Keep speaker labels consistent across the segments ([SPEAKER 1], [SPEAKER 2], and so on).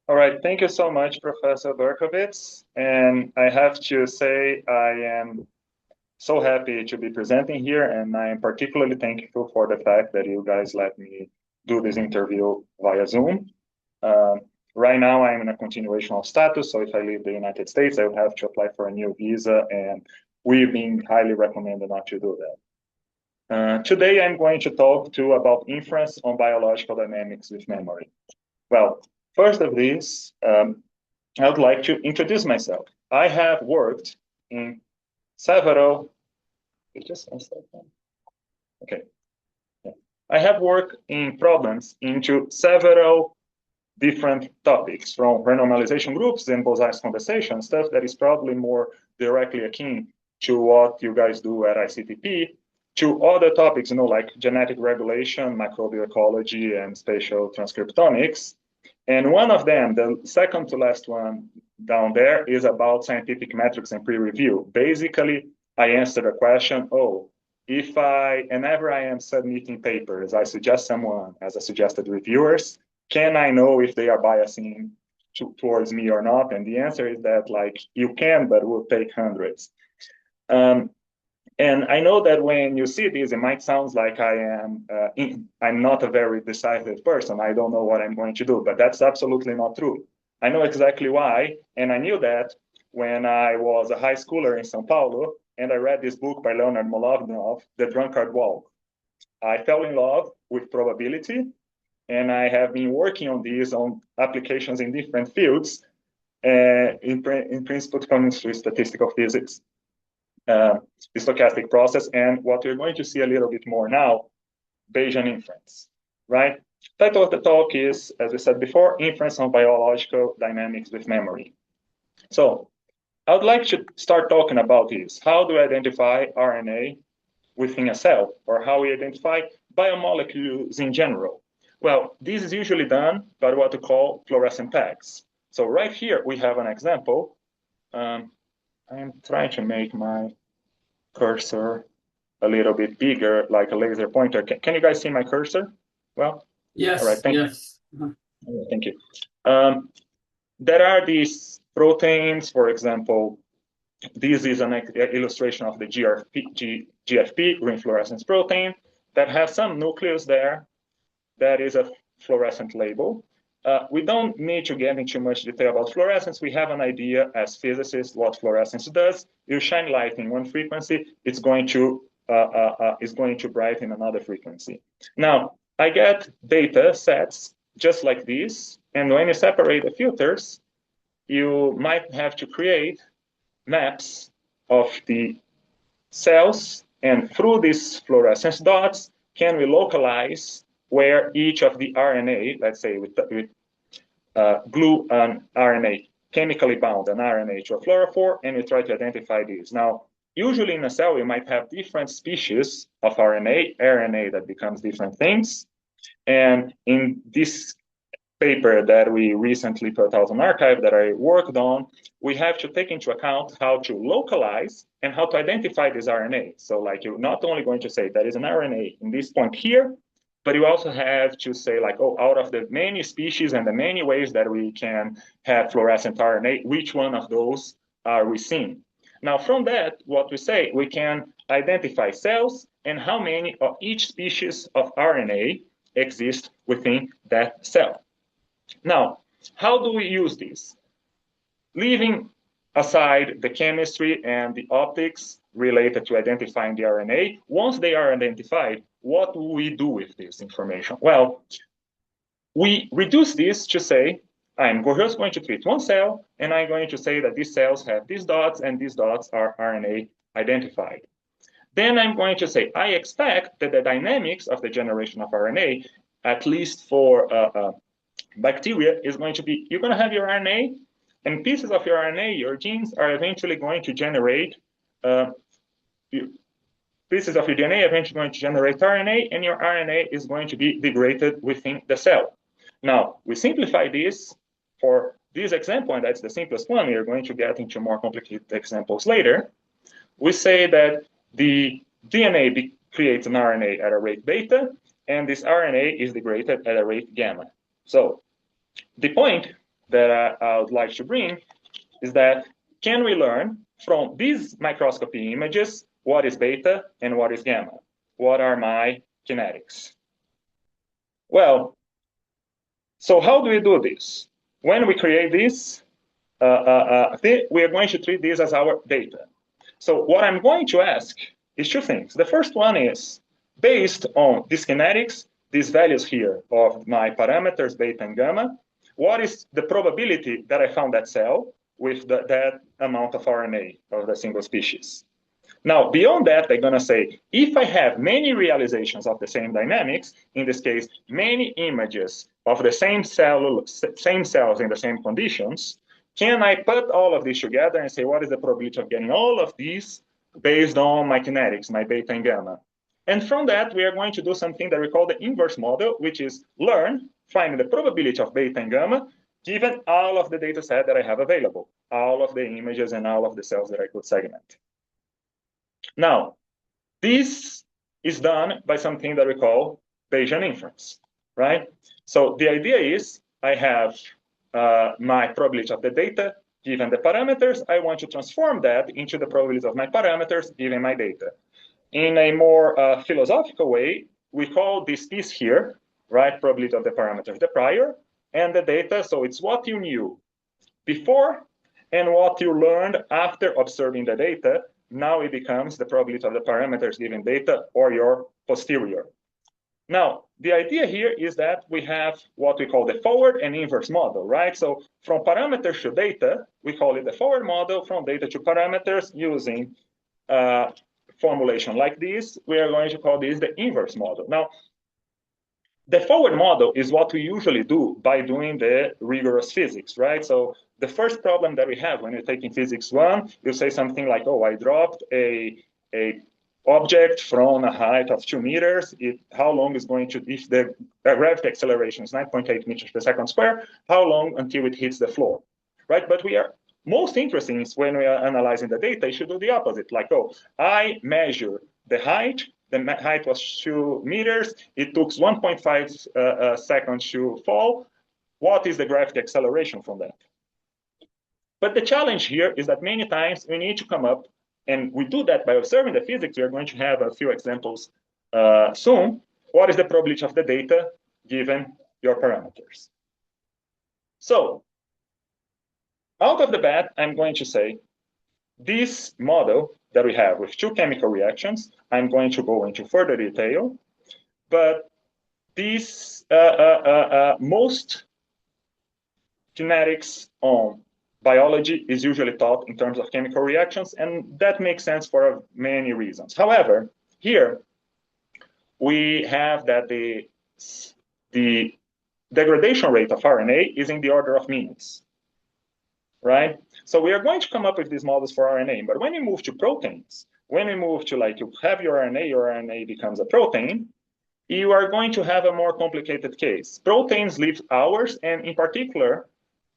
[SPEAKER 1] All right, thank you so much, Professor Berkowitz. And I have to say, I am so happy to be presenting here, and I am particularly thankful for the fact that you guys let me do this interview via Zoom. Right now, I'm in a continuation of status, so if I leave the United States, I will have to apply for a new visa, and we've been highly recommended not to do that. Today, I'm going to talk to about inference on biological dynamics with memory. Well, first of these, I would like to introduce myself. I have worked in several, just one second. Okay. Yeah. I have worked in problems into several different topics, from renormalization groups and Bose-Einstein conversation, stuff that is probably more directly akin to what you guys do at ICTP, to other topics, like genetic regulation, microbial ecology, and spatial transcriptomics. And one of them, the second to last one down there, is about scientific metrics and pre-review. Basically, I answered a question, whenever I am submitting papers, I suggest someone as a suggested reviewers, can I know if they are biasing towards me or not? And the answer is that, you can, but it will take hundreds. And I know that when you see this, it might sound like I'm not a very decisive person. I don't know what I'm going to do, but that's absolutely not true. I know exactly why, and I knew that when I was a high schooler in São Paulo, and I read this book by Leonard Molovinov, The Drunkard Walk. I fell in love with probability, and I have been working on these on applications in different fields, in principle coming to statistical physics. The stochastic process, and what we're going to see a little bit more now, Bayesian inference, right? Title of the talk is, as we said before, inference on biological dynamics with memory. So I would like to start talking about this. How do we identify RNA within a cell, or how we identify biomolecules in general? Well, this is usually done by what we call fluorescent tags. So right here, we have an example. I'm trying to make my cursor a little bit bigger, like a laser pointer. Can you guys see my cursor? Well,
[SPEAKER 2] yes.
[SPEAKER 1] All right, thank
[SPEAKER 2] you.
[SPEAKER 1] Thank you. There are these proteins, for example, this is an illustration of the GFP, green fluorescence protein, that has some nucleus there that is a fluorescent label. We don't need to get into much detail about fluorescence. We have an idea as physicists what fluorescence does. You shine light in one frequency, it's going to brighten another frequency. Now, I get data sets just like this, and when you separate the filters, you might have to create maps of the cells, and through these fluorescence dots, can we localize where each of the RNA, let's say with glue an RNA, chemically bound an RNA to a fluorophore, and we try to identify these. Now, usually in a cell, we might have different species of RNA that becomes different things. And in this paper that we recently put out on arXiv that I worked on, we have to take into account how to localize and how to identify this RNA. So you're not only going to say that is an RNA in this point here, but you also have to say out of the many species and the many ways that we can have fluorescent RNA, which one of those are we seeing? Now, from that, what we say, we can identify cells and how many of each species of RNA exist within that cell. Now, how do we use this? Leaving aside the chemistry and the optics related to identifying the RNA, once they are identified, what do we do with this information? Well, we reduce this to say, I'm just going to treat one cell, and I'm going to say that these cells have these dots, and these dots are RNA identified. Then I'm going to say, I expect that the dynamics of the generation of RNA, at least for bacteria, is going to be, you're going to have your RNA, and pieces of your RNA, your genes, are eventually going to generate, pieces of your DNA are eventually going to generate RNA, and your RNA is going to be degraded within the cell. Now, we simplify this for this example, and that's the simplest one. We are going to get into more complicated examples later. We say that the DNA creates an RNA at a rate beta, and this RNA is degraded at a rate gamma. So the point that I would like to bring is that can we learn from these microscopy images what is beta and what is gamma? What are my kinetics? Well, so how do we do this? When we create this, we are going to treat this as our data. So what I'm going to ask is two things. The first one is, based on these kinetics, these values here of my parameters, beta and gamma, what is the probability that I found that cell with that amount of RNA of the single species? Now, beyond that, they're going to say, if I have many realizations of the same dynamics, in this case, many images of the same cells in the same conditions, can I put all of these together and say, what is the probability of getting all of these based on my kinetics, my beta and gamma? And from that, we are going to do something that we call the inverse model, which is learn, finding the probability of beta and gamma, given all of the data set that I have available, all of the images and all of the cells that I could segment. Now, this is done by something that we call Bayesian inference, right? So the idea is I have my probability of the data given the parameters. I want to transform that into the probability of my parameters given my data. In a more philosophical way, we call this piece here, right, probability of the parameters, the prior, and the data. So it's what you knew before and what you learned after observing the data. Now it becomes the probability of the parameters given data or your posterior. Now, the idea here is that we have what we call the forward and inverse model, right? So from parameters to data, we call it the forward model. From data to parameters using formulation like this, we are going to call this the inverse model. Now, the forward model is what we usually do by doing the rigorous physics, right? So the first problem that we have when you're taking physics 1, you say something like, oh, I dropped a object from a height of 2 meters. How long is going to, if the gravity acceleration is 9.8 meters per second square, how long until it hits the floor, right? But we are most interesting is when we are analyzing the data, you should do the opposite. Like, oh, I measure the height was 2 meters. It took 1.5 seconds to fall. What is the gravity acceleration from that? But the challenge here is that many times we need to come up, and we do that by observing the physics. We are going to have a few examples soon. What is the probability of the data given your parameters? So out of the bat, I'm going to say this model that we have with 2 chemical reactions, I'm going to go into further detail, but these most kinetics on biology is usually taught in terms of chemical reactions, and that makes sense for many reasons. However, here we have that the degradation rate of RNA is in the order of minutes, right? So we are going to come up with these models for RNA, but when you move to proteins, when we move to like you have your RNA becomes a protein, you are going to have a more complicated case. Proteins live hours, and in particular,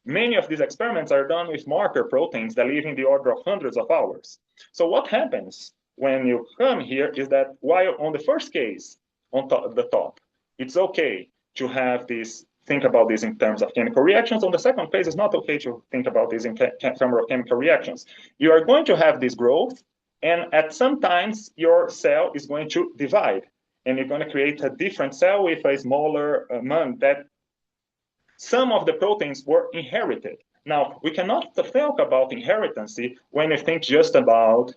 [SPEAKER 1] many of these experiments are done with marker proteins that live in the order of hundreds of hours. So what happens when you come here is that while on the first case, on the top, it's okay to have this, think about this in terms of chemical reactions. On the second phase, it's not okay to think about this in terms of chemical reactions. You are going to have this growth, and at some times your cell is going to divide, and you're going to create a different cell with a smaller that some of the proteins were inherited. Now, we cannot talk about inheritance when we think just about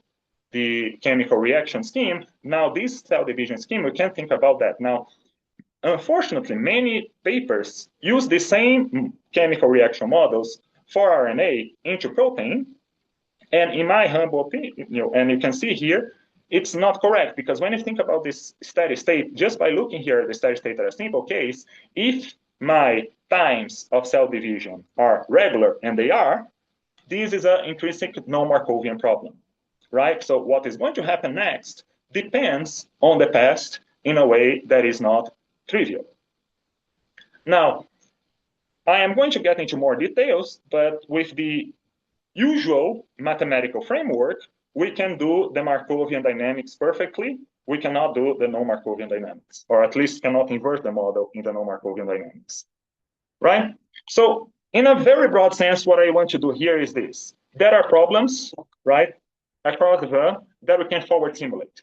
[SPEAKER 1] the chemical reaction scheme. Now, this cell division scheme, we can't think about that. Now, unfortunately, many papers use the same chemical reaction models for RNA into protein. And in my humble opinion, and you can see here, it's not correct, because when you think about this steady state, just by looking here at the steady state at a simple case, if my times of cell division are regular, and they are, this is an intrinsic non-Markovian problem, right? So what is going to happen next depends on the past in a way that is not trivial. Now, I am going to get into more details, but with the usual mathematical framework, we can do the Markovian dynamics perfectly. We cannot do the non-Markovian dynamics, or at least cannot invert the model in the non-Markovian dynamics, right? So in a very broad sense, what I want to do here is this. There are problems, right, across the V that we can forward simulate.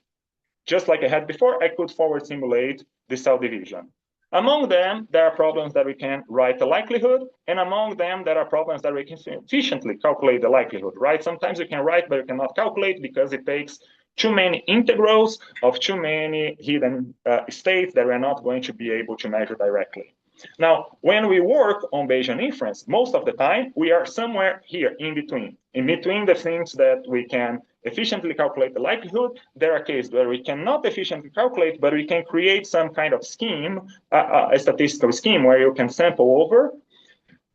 [SPEAKER 1] Just like I had before, I could forward simulate the cell division. Among them, there are problems that we can write the likelihood, and among them, there are problems that we can efficiently calculate the likelihood, right? Sometimes you can write, but you cannot calculate because it takes too many integrals of too many hidden states that we're not going to be able to measure directly. Now, when we work on Bayesian inference, most of the time, we are somewhere here in between the things that we can efficiently calculate the likelihood. There are cases where we cannot efficiently calculate, but we can create some kind of scheme, a statistical scheme where you can sample over.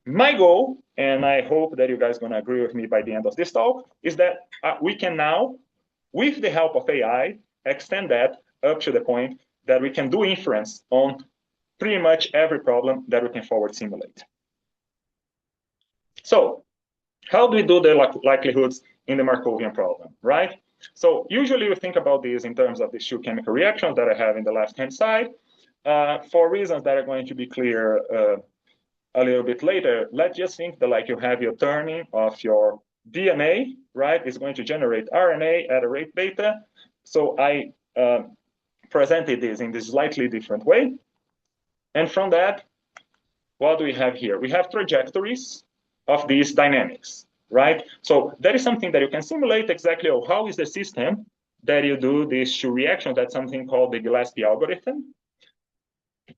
[SPEAKER 1] My goal, and I hope that you guys are going to agree with me by the end of this talk, is that we can now, with the help of AI, extend that up to the point that we can do inference on pretty much every problem that we can forward simulate. So how do we do the likelihoods in the Markovian problem, right? So usually we think about these in terms of these two chemical reactions that I have in the left-hand side. For reasons that are going to be clear a little bit later, let's just think that like you have your turning of your DNA, right? It's going to generate RNA at a rate beta. So I presented this in this slightly different way. And from that, what do we have here? We have trajectories of these dynamics, right? So that is something that you can simulate exactly. Oh, how is the system that you do these two reactions? That's something called the Gillespie algorithm.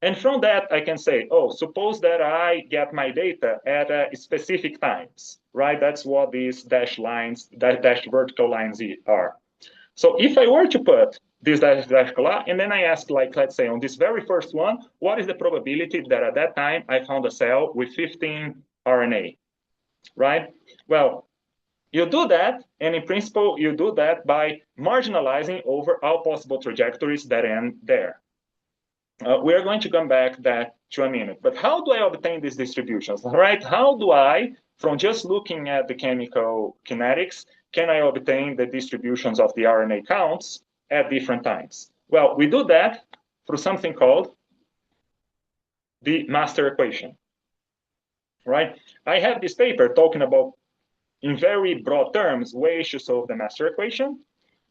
[SPEAKER 1] And from that, I can say, oh, suppose that I get my data at specific times, right? That's what these dashed lines, dashed vertical lines are. So if I were to put this vertical line, and then I ask, like, let's say on this very first one, what is the probability that at that time I found a cell with 15 RNA, right? Well, you do that, and in principle, you do that by marginalizing over all possible trajectories that end there. We are going to come back to a minute, but how do I obtain these distributions, right? How do I, from just looking at the chemical kinetics, can I obtain the distributions of the RNA counts at different times? Well, we do that through something called the master equation, right? I have this paper talking about, in very broad terms, ways to solve the master equation,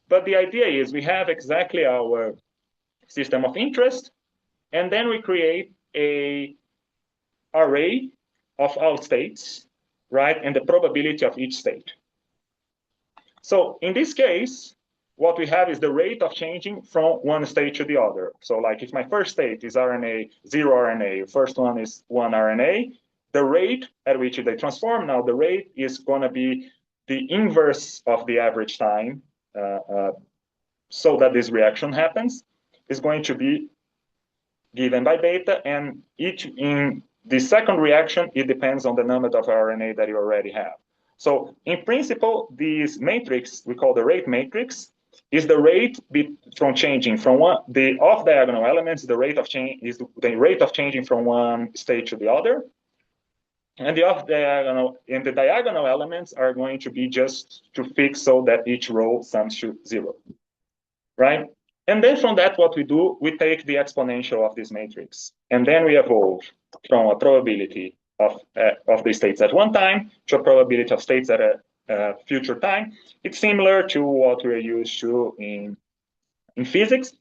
[SPEAKER 1] but the idea is we have exactly our system of interest, and then we create an array of all states, right? And the probability of each state. So in this case, what we have is the rate of changing from one state to the other. So like if my first state is RNA, 0 RNA, first one is 1 RNA, the rate at which they transform, now the rate is going to be the inverse of the average time so that this reaction happens, is going to be given by beta, and in the second reaction, it depends on the number of RNA that you already have. So in principle, this matrix, we call the rate matrix, is the rate from changing from the off-diagonal elements, the rate of change is the rate of changing from one state to the other. And the off-diagonal and the diagonal elements are going to be just to fix so that each row sums to 0, right? And then from that, what we do, we take the exponential of this matrix, and then we evolve from a probability of the states at one time to a probability of states at a future time. It's similar to what we're used to in physics.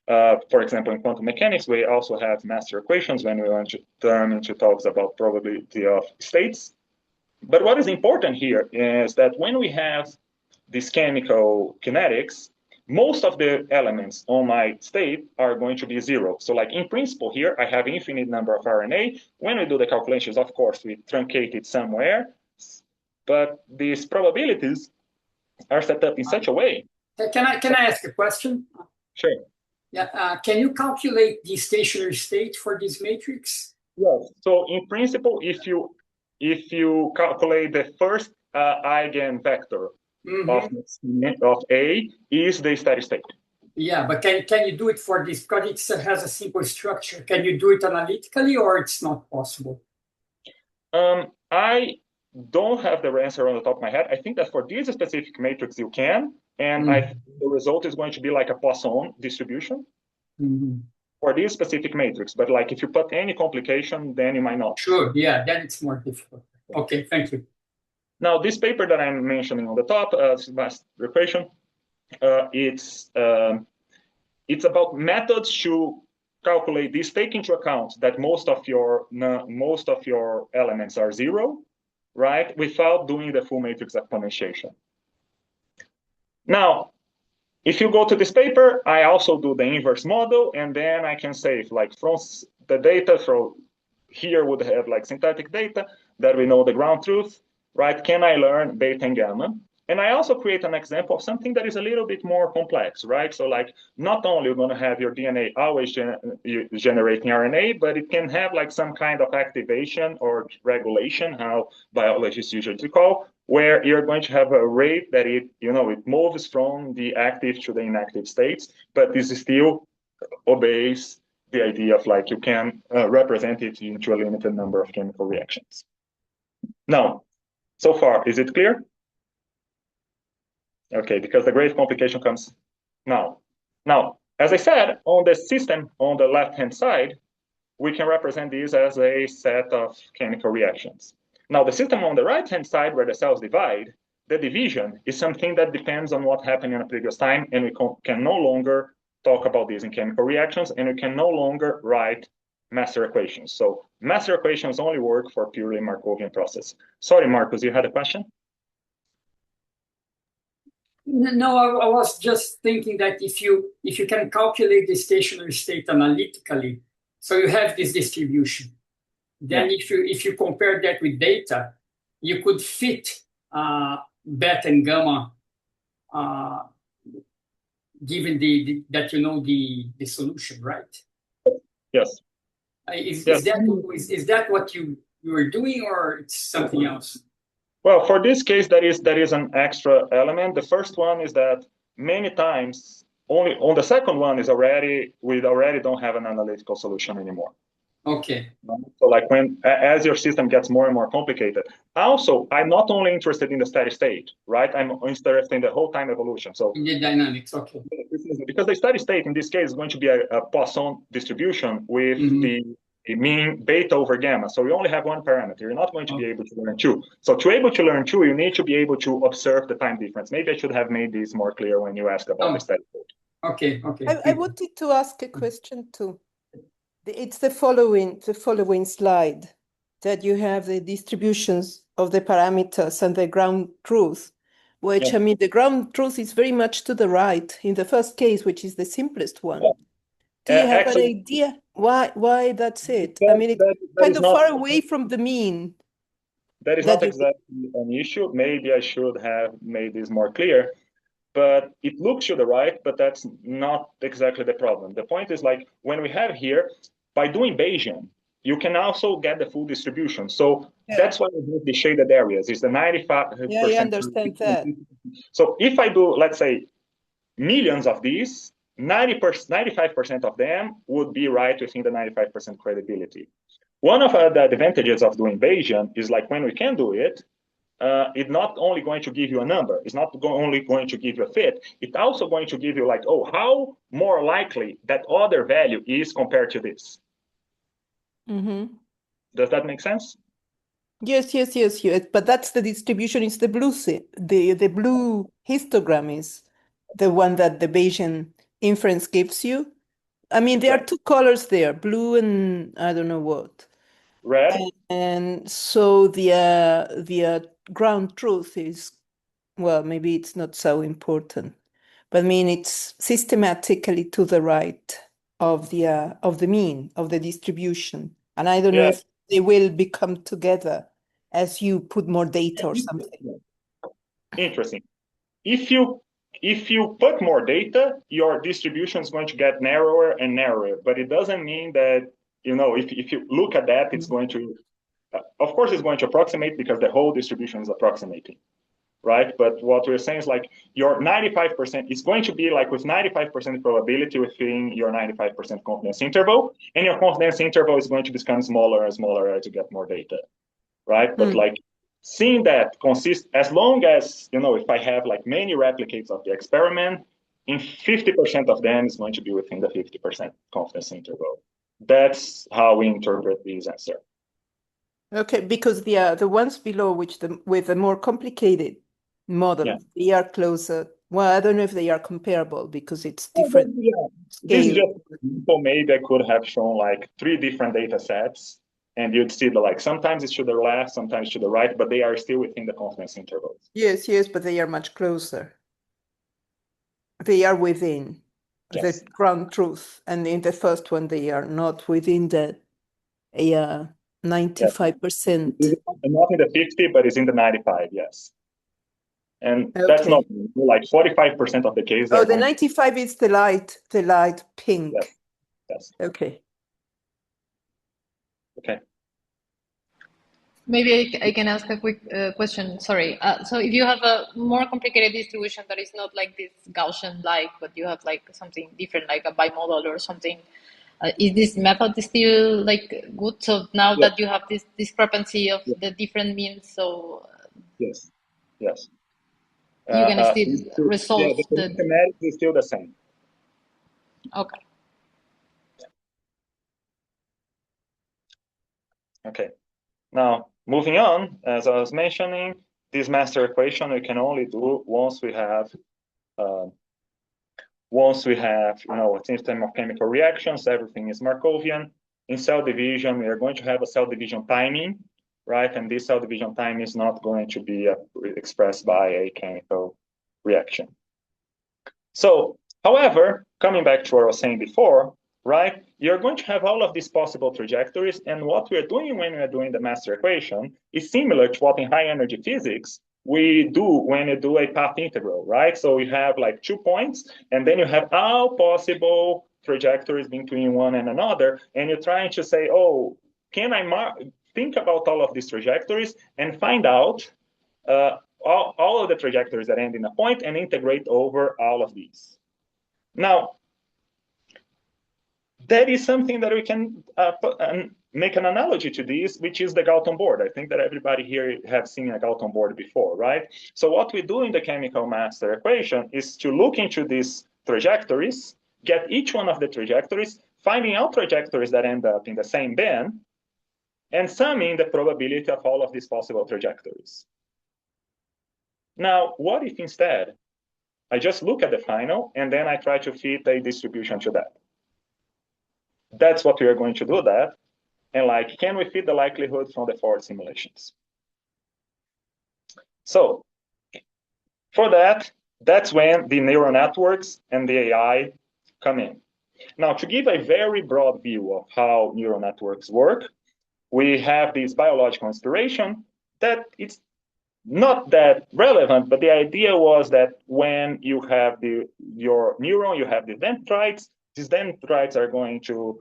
[SPEAKER 1] For example, in quantum mechanics, we also have master equations when we want to turn into talks about probability of states. But what is important here is that when we have this chemical kinetics, most of the elements on my state are going to be 0. So like in principle here, I have infinite number of RNA. When we do the calculations, of course, we truncate it somewhere, but these probabilities are set up in such a way.
[SPEAKER 2] Can I ask a question?
[SPEAKER 1] Sure.
[SPEAKER 2] Yeah. Can you calculate the stationary state for this matrix?
[SPEAKER 1] Yes. So in principle, if you calculate the first eigenvector of A is the steady state.
[SPEAKER 2] Yeah, but can you do it for this? Because it has a simple structure. Can you do it analytically, or it's not possible?
[SPEAKER 1] I don't have the answer on the top of my head. I think that for this specific matrix you can, and the result is going to be like a Poisson distribution for this specific matrix. But like if you put any complication, then you might not.
[SPEAKER 2] Sure. Yeah, then it's more difficult. Okay, thank you.
[SPEAKER 1] Now, this paper that I'm mentioning on the top, vast equation, it's about methods to calculate this, take into account that most of your elements are zero, right? Without doing the full matrix exponentiation. Now, if you go to this paper, I also do the inverse model, and then I can say, like, from the data from here would have like synthetic data that we know the ground truth, right? Can I learn beta and gamma? And I also create an example of something that is a little bit more complex, right? So like, not only you're going to have your DNA always generating RNA, but it can have like some kind of activation or regulation, how biologists usually call, where you're going to have a rate that it moves from the active to the inactive states, but this still obeys the idea of like you can represent it into a limited number of chemical reactions. Now, so far, is it clear? Okay, because the great complication comes now. Now, as I said, on the system on the left-hand side, we can represent these as a set of chemical reactions. Now, the system on the right-hand side, where the cells divide, the division is something that depends on what happened in a previous time, and we can no longer talk about these in chemical reactions, and we can no longer write master equations. So master equations only work for purely Markovian process. Sorry, Marcus, you had a question?
[SPEAKER 2] No, I was just thinking that if you can calculate the stationary state analytically, so you have this distribution, then if you compare that with data, you could fit beta and gamma, given that you know the solution, right?
[SPEAKER 1] Yes.
[SPEAKER 2] Is that what you were doing, or it's something else?
[SPEAKER 1] Well, for this case, that is an extra element. The first one is that many times, only on the second one is we already don't have an analytical solution anymore.
[SPEAKER 2] Okay.
[SPEAKER 1] So like as your system gets more and more complicated. Also, I'm not only interested in the steady state, right? I'm interested in the whole time evolution. So
[SPEAKER 2] in the dynamics, okay.
[SPEAKER 1] Because the steady state in this case is going to be a Poisson distribution with the mean beta over gamma. So you only have one parameter. You're not going to be able to learn two. So to be able to learn two, you need to be able to observe the time difference. Maybe I should have made this more clear when you asked about the steady state.
[SPEAKER 2] Okay, okay.
[SPEAKER 3] I wanted to ask a question too. It's the following slide that you have the distributions of the parameters and the ground truth, which, I mean, the ground truth is very much to the right in the first case, which is the simplest one. Do you have an idea why that's it? I mean, it's kind of far away from the mean.
[SPEAKER 1] That is not exactly an issue. Maybe I should have made this more clear, but it looks to the right, but that's not exactly the problem. The point is like when we have here, by doing Bayesian, you can also get the full distribution. So that's why we have the shaded areas. It's the 95%.
[SPEAKER 3] Yeah, I understand that.
[SPEAKER 1] So if I do, let's say, millions of these, 95% of them would be right within the 95% credibility. One of the advantages of doing Bayesian is like when we can do it, it's not only going to give you a number, it's not only going to give you a fit, it's also going to give you like, oh, how more likely that other value is compared to this. Does that make sense?
[SPEAKER 3] Yes. But that's the distribution. It's the blue the blue histogram is the one that the Bayesian inference gives you. I mean, there are two colors there, blue and I don't know what.
[SPEAKER 1] Red.
[SPEAKER 3] And so the ground truth is, well, maybe it's not so important, but I mean it's systematically to the right of the mean of the distribution, and I don't know if they will become together as you put more data or something.
[SPEAKER 1] Interesting. If you put more data, your distribution is going to get narrower and narrower, but it doesn't mean that, if you look at that, it's going to, of course, it's going to approximate because the whole distribution is approximating, right? But what we're saying is like your 95% is going to be like with 95% probability within your 95% confidence interval, and your confidence interval is going to become smaller and smaller as you get more data, right? But like seeing that consists, as long as, if I have like many replicates of the experiment, in 50% of them is going to be within the 50% confidence interval. That's how we interpret these answers.
[SPEAKER 3] Okay, because the ones below, with the more complicated model, they are closer. Well, I don't know if they are comparable because it's different
[SPEAKER 1] This is
[SPEAKER 3] scale.
[SPEAKER 1] just people maybe I could have shown like 3 different data sets, and you'd see that like sometimes it's to the left, sometimes to the right, but they are still within the confidence intervals.
[SPEAKER 3] Yes, but they are much closer. They are within the ground truth, and in the first one they are not within the 95%.
[SPEAKER 1] Not in the 50, but it's in the 95, yes. And that's not like 45% of the cases.
[SPEAKER 3] Oh, the 95 is the light pink.
[SPEAKER 1] Yes.
[SPEAKER 3] Okay.
[SPEAKER 1] Okay.
[SPEAKER 4] Maybe I can ask a quick question. Sorry. So if you have a more complicated distribution that is not like this Gaussian-like, but you have like something different, like a bimodal or something, is this method still like good? So now that you have this discrepancy of the different means, so
[SPEAKER 1] yes.
[SPEAKER 4] You can still resolve
[SPEAKER 1] the mathematics is still the same.
[SPEAKER 4] Okay.
[SPEAKER 1] Okay. Now, moving on, as I was mentioning, this master equation we can only do once we have a system of chemical reactions, everything is Markovian. In cell division, we are going to have a cell division timing, right? And this cell division time is not going to be expressed by a chemical reaction. So, however, coming back to what I was saying before, right? You're going to have all of these possible trajectories, and what we're doing when we're doing the master equation is similar to what in high energy physics we do when you do a path integral, right? So you have like 2 points, and then you have all possible trajectories between one and another, and you're trying to say, oh, can I think about all of these trajectories and find out all of the trajectories that end in a point and integrate over all of these. Now, that is something that we can make an analogy to this, which is the Galton board. I think that everybody here has seen a Galton board before, right? So what we do in the chemical master equation is to look into these trajectories, get each one of the trajectories, finding out trajectories that end up in the same bin, and summing the probability of all of these possible trajectories. Now, what if instead I just look at the final and then I try to fit a distribution to that? That's what we are going to do that. And like, can we fit the likelihood from the forward simulations? So for that, that's when the neural networks and the AI come in. Now, to give a very broad view of how neural networks work, we have this biological inspiration that it's not that relevant, but the idea was that when you have your neuron, you have the dendrites. These dendrites are going to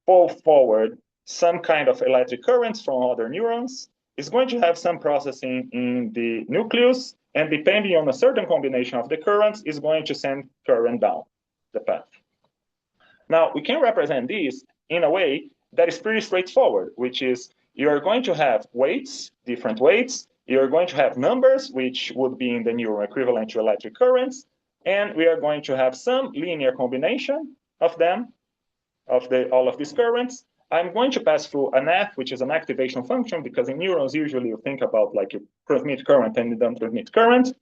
[SPEAKER 1] pull forward some kind of electric currents from other neurons. It's going to have some processing in the nucleus, and depending on a certain combination of the currents, is going to send current down the path. Now, we can represent this in a way that is pretty straightforward, which is you're going to have weights, different weights. You're going to have numbers, which would be in the neuron equivalent to electric currents. And we are going to have some linear combination of them, of all of these currents. I'm going to pass through an F, which is an activation function, because in neurons, usually you think about like you transmit current and you don't transmit current.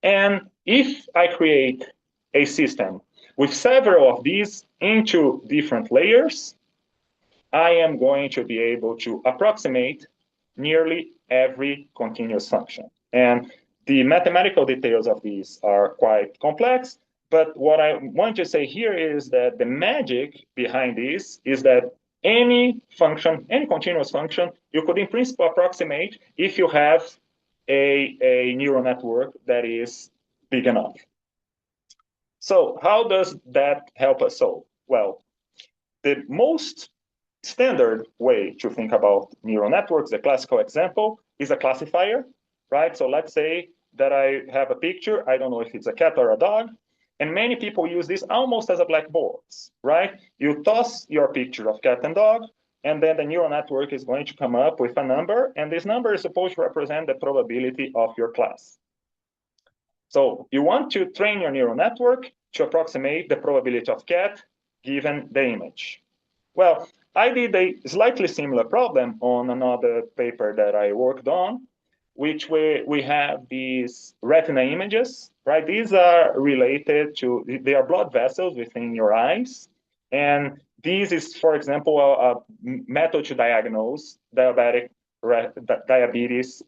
[SPEAKER 1] And if I create a system with several of these into different layers, I am going to be able to approximate nearly every continuous function. And the mathematical details of these are quite complex, but what I want to say here is that the magic behind this is that any function, any continuous function, you could in principle approximate if you have a neural network that is big enough. So how does that help us solve? Well, the most standard way to think about neural networks, the classical example, is a classifier, right? So let's say that I have a picture, I don't know if it's a cat or a dog, and many people use this almost as a black box, right? You toss your picture of cat and dog, and then the neural network is going to come up with a number, and this number is supposed to represent the probability of your class. So you want to train your neural network to approximate the probability of cat given the image. Well, I did a slightly similar problem on another paper that I worked on, which we have these retina images, right? These are related to, they are blood vessels within your eyes. And this is, for example, a method to diagnose diabetes,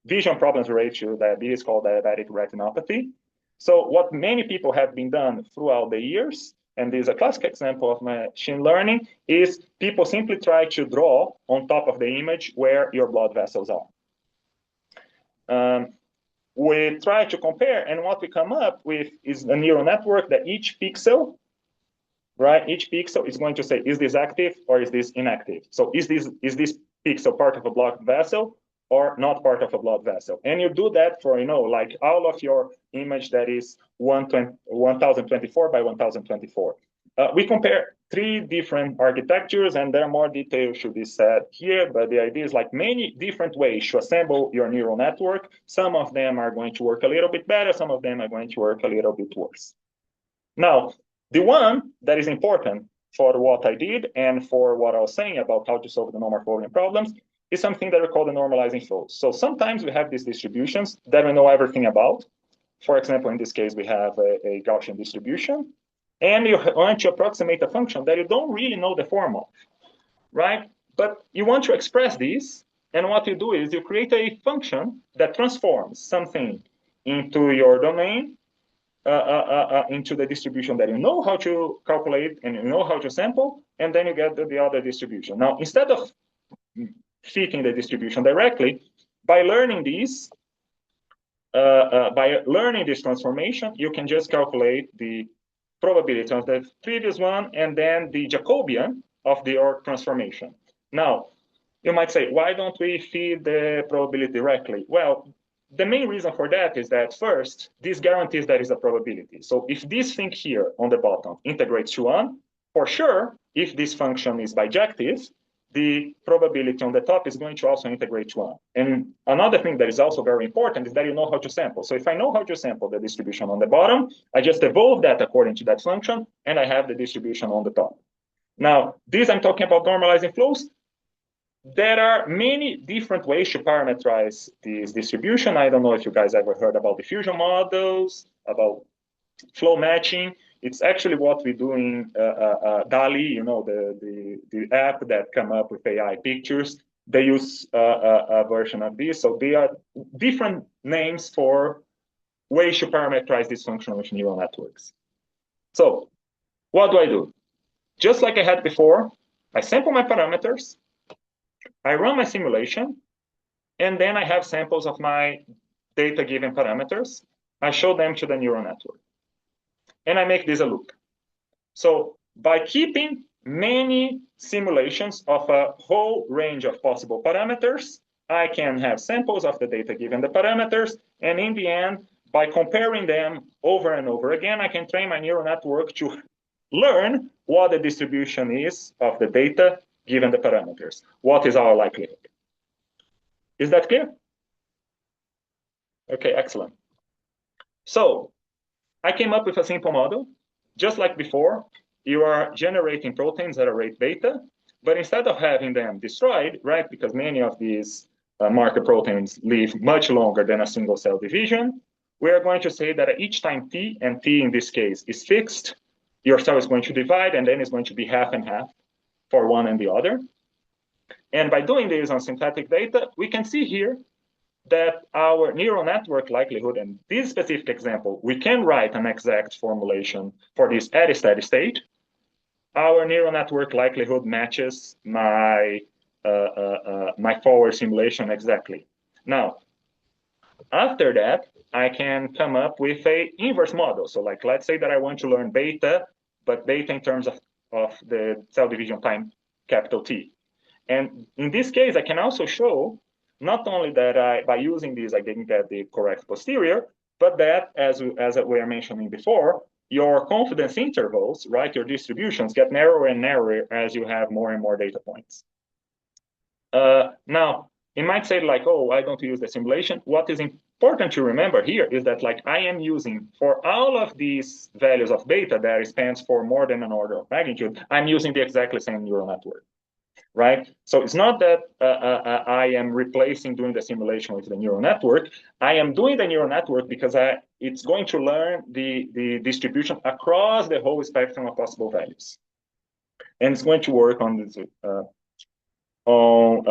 [SPEAKER 1] vision problems related to diabetes called diabetic retinopathy. So what many people have been done throughout the years, and this is a classic example of machine learning, is people simply try to draw on top of the image where your blood vessels are. We try to compare, and what we come up with is a neural network that each pixel, right? Each pixel is going to say, is this active or is this inactive? So is this pixel part of a blood vessel or not part of a blood vessel? And you do that for, like all of your image that is 1024 by 1024. We compare 3 different architectures, and there are more details should be said here, but the idea is like many different ways to assemble your neural network. Some of them are going to work a little bit better, some of them are going to work a little bit worse. Now, the one that is important for what I did and for what I was saying about how to solve the non-Markovian problems is something that we call the normalizing flows. So sometimes we have these distributions that we know everything about. For example, in this case, we have a Gaussian distribution, and you want to approximate a function that you don't really know the form of, right? But you want to express this, and what you do is you create a function that transforms something into your domain, into the distribution that you know how to calculate and you know how to sample, and then you get the other distribution. Now, instead of fitting the distribution directly, by learning this transformation, you can just calculate the probability of the previous one and then the Jacobian of your transformation. Now, you might say, why don't we feed the probability directly? Well, the main reason for that is that first, this guarantees there is a probability. So if this thing here on the bottom integrates to 1, for sure, if this function is bijective, the probability on the top is going to also integrate to 1. And another thing that is also very important is that you know how to sample. So if I know how to sample the distribution on the bottom, I just evolve that according to that function, and I have the distribution on the top. Now, this I'm talking about normalizing flows. There are many different ways to parameterize this distribution. I don't know if you guys ever heard about diffusion models, about flow matching. It's actually what we do in DALI, the app that come up with AI pictures. They use a version of this. So they are different names for ways to parameterize this function with neural networks. So what do? Just like I had before, I sample my parameters, I run my simulation, and then I have samples of my data-given parameters. I show them to the neural network, and I make this a loop. So by keeping many simulations of a whole range of possible parameters, I can have samples of the data given the parameters, and in the end, by comparing them over and over again, I can train my neural network to learn what the distribution is of the data given the parameters. What is our likelihood? Is that clear? Okay, excellent. So I came up with a simple model. Just like before, you are generating proteins at a rate beta, but instead of having them destroyed, right, because many of these marker proteins live much longer than a single cell division, we are going to say that at each time t, and t in this case is fixed, your cell is going to divide, and then it's going to be half and half for one and the other. And by doing this on synthetic data, we can see here that our neural network likelihood, in this specific example, we can write an exact formulation for this at a steady state. Our neural network likelihood matches my my forward simulation exactly. Now, after that, I can come up with a inverse model. So like, let's say that I want to learn beta, but beta in terms of the cell division time, capital T. And in this case, I can also show not only that by using this, I didn't get the correct posterior, but that, as we were mentioning before, your confidence intervals, right, your distributions get narrower and narrower as you have more and more data points. Now, it might say like, oh, I don't use the simulation. What is important to remember here is that like I am using for all of these values of beta that spans for more than an order of magnitude, I'm using the exactly same neural network, right? So it's not that I am replacing doing the simulation with the neural network. I am doing the neural network because it's going to learn the distribution across the whole spectrum of possible values. And it's going to work on this, on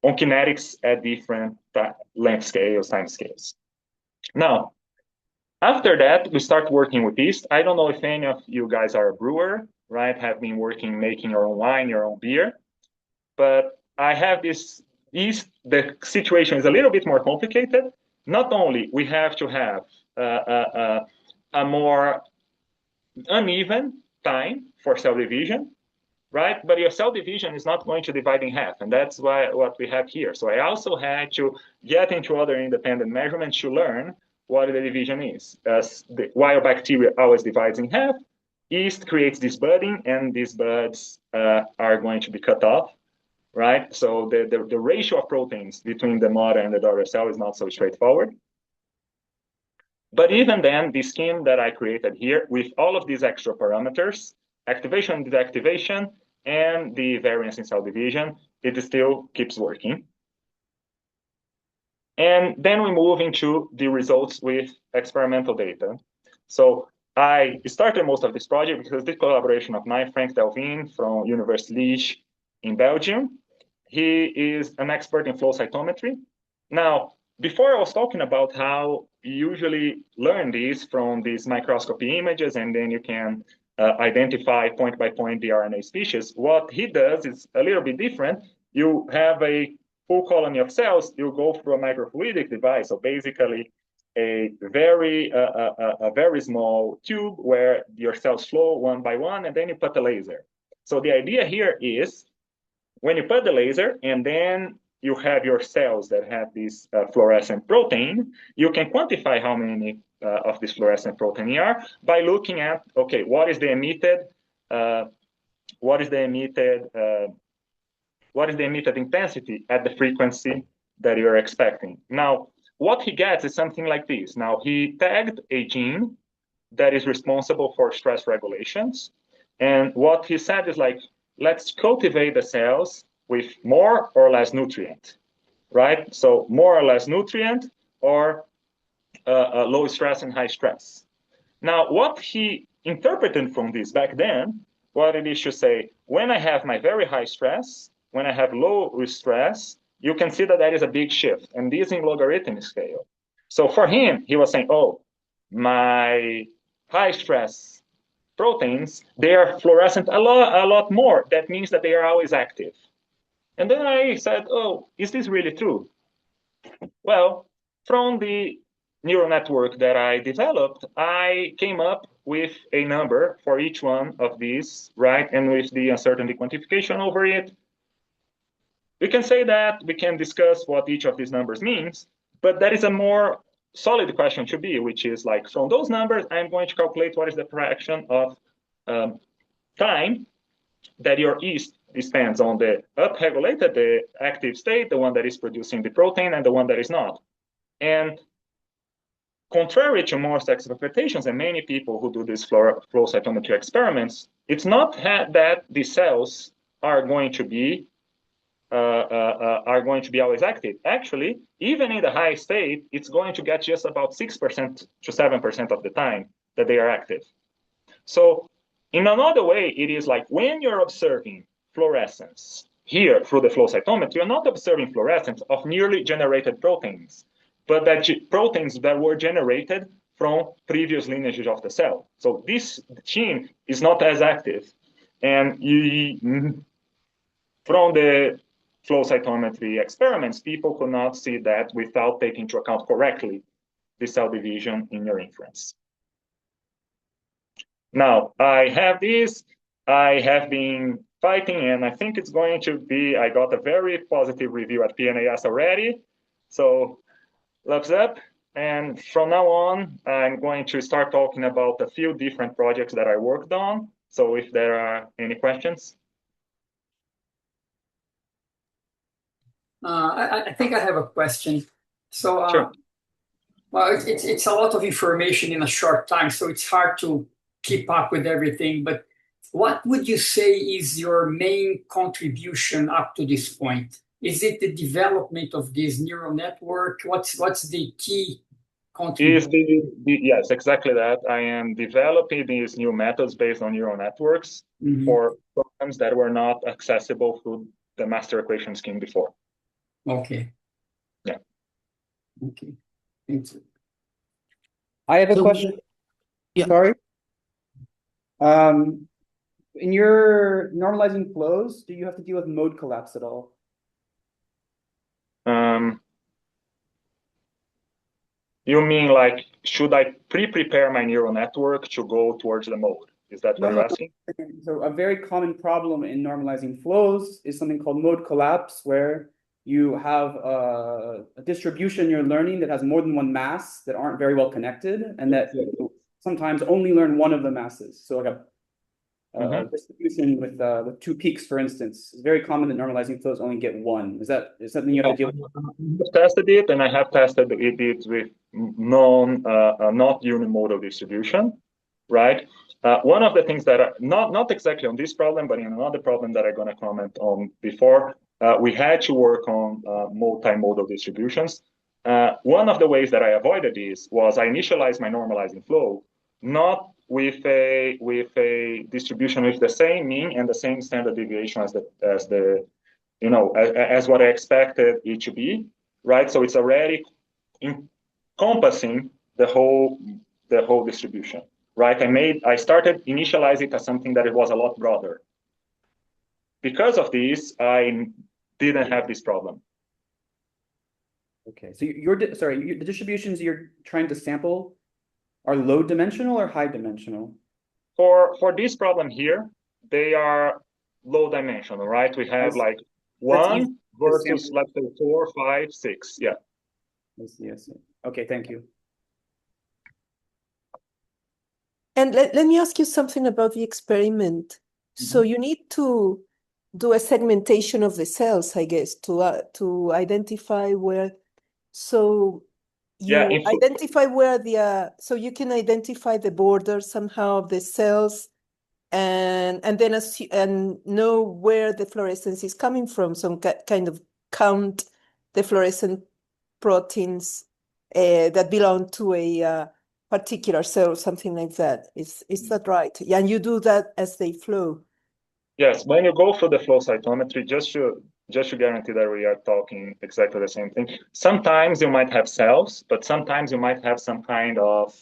[SPEAKER 1] kinetics at different length scales, time scales. Now, after that, we start working with yeast. I don't know if any of you guys are a brewer, right? Have been working, making your own wine, your own beer. But I have this yeast, the situation is a little bit more complicated. Not only we have to have a more uneven time for cell division, right? But your cell division is not going to divide in half, and that's what we have here. So I also had to get into other independent measurements to learn what the division is. While bacteria always divides in half, yeast creates this budding, and these buds are going to be cut off, right? So the ratio of proteins between the mother and the daughter cell is not so straightforward. But even then, the scheme that I created here with all of these extra parameters, activation, deactivation, and the variance in cell division, it still keeps working. And then we move into the results with experimental data. So I started most of this project because this collaboration of mine, Frank Delvin from University Liège in Belgium, he is an expert in flow cytometry. Now, before I was talking about how you usually learn these from these microscopy images, and then you can identify point by point the RNA species. What he does is a little bit different. You have a full colony of cells, you go through a microfluidic device, so basically a very small tube where your cells flow one by one, and then you put a laser. So the idea here is when you put the laser and then you have your cells that have this fluorescent protein, you can quantify how many of this fluorescent protein are by looking at, okay, what is the emitted intensity at the frequency that you're expecting. Now, what he gets is something like this. Now, he tagged a gene that is responsible for stress regulations. And what he said is like, let's cultivate the cells with more or less nutrient, right? So more or less nutrient or low stress and high stress. Now, what he interpreted from this back then, what it is to say, when I have my very high stress, when I have low stress, you can see that there is a big shift, and this in logarithmic scale. So for him, he was saying, oh, my high stress proteins, they are fluorescent a lot more. That means that they are always active. And then I said, oh, is this really true? Well, from the neural network that I developed, I came up with a number for each one of these, right? And with the uncertainty quantification over it, we can say that we can discuss what each of these numbers means, but that is a more solid question to be, which is like, from those numbers, I'm going to calculate what is the fraction of time that your yeast depends on the upregulated, the active state, the one that is producing the protein, and the one that is not. And contrary to most expectations, and many people who do these flow cytometry experiments, it's not that the cells are going to be always active. Actually, even in the high state, it's going to get just about 6% to 7% of the time that they are active. So in another way, it is like when you're observing fluorescence here through the flow cytometry, you're not observing fluorescence of newly generated proteins, but that proteins that were generated from previous lineages of the cell. So this gene is not as active. And from the flow cytometry experiments, people could not see that without taking into account correctly the cell division in your inference. Now, I have this, I have been fighting, and I think it's going to be, I got a very positive review at PNAS already. So, thumbs up. And from now on, I'm going to start talking about a few different projects that I worked on. So if there are any questions.
[SPEAKER 2] I think I have a question. So,
[SPEAKER 1] Sure.
[SPEAKER 2] well, it's a lot of information in a short time, so it's hard to keep up with everything. But what would you say is your main contribution up to this point? Is it the development of this neural network? What's the key contribution?
[SPEAKER 1] Yes, exactly that. I am developing these new methods based on neural networks for programs that were not accessible through the master equation scheme before.
[SPEAKER 2] Okay.
[SPEAKER 1] Yeah.
[SPEAKER 2] Okay. Thank you.
[SPEAKER 5] I have a question.
[SPEAKER 6] Yeah.
[SPEAKER 5] Sorry. In your normalizing flows, do you have to deal with mode collapse at all?
[SPEAKER 1] You mean like, should I pre-prepare my neural network to go towards the mode? Is that what you're asking?
[SPEAKER 5] So a very common problem in normalizing flows is something called mode collapse, where you have a distribution you're learning that has more than one mass that aren't very well connected, and that sometimes only learn one of the masses. So like a distribution with two peaks, for instance. It's very common that normalizing flows only get one. Is something you have to deal with?
[SPEAKER 1] I've tested it, and I have tested it with not unimodal distribution, right? One of the things that are not exactly on this problem, but in another problem that I'm going to comment on before, we had to work on multimodal distributions. One of the ways that I avoided this was I initialized my normalizing flow not with a distribution with the same mean and the same standard deviation as what I expected it to be, right? So it's already encompassing the whole distribution, right? I started initialize it as something that it was a lot broader. Because of this, I didn't have this problem.
[SPEAKER 5] Okay, so the distributions you're trying to sample are low dimensional or high dimensional?
[SPEAKER 1] For this problem here, they are low dimensional, right? We have like 1 versus, let's say, 4, 5, 6. Yeah.
[SPEAKER 5] I see. Okay, thank you.
[SPEAKER 3] And let me ask you something about the experiment. So you need to do a segmentation of the cells, I guess, to identify where. So you identify where so you can identify the border somehow of the cells, and then and know where the fluorescence is coming from. Some kind of count the fluorescent proteins that belong to a particular cell, something like that. Is that right? Yeah, and you do that as they flow.
[SPEAKER 1] Yes, when you go through the flow cytometry, just to guarantee that we are talking exactly the same thing. Sometimes you might have cells, but sometimes you might have some kind of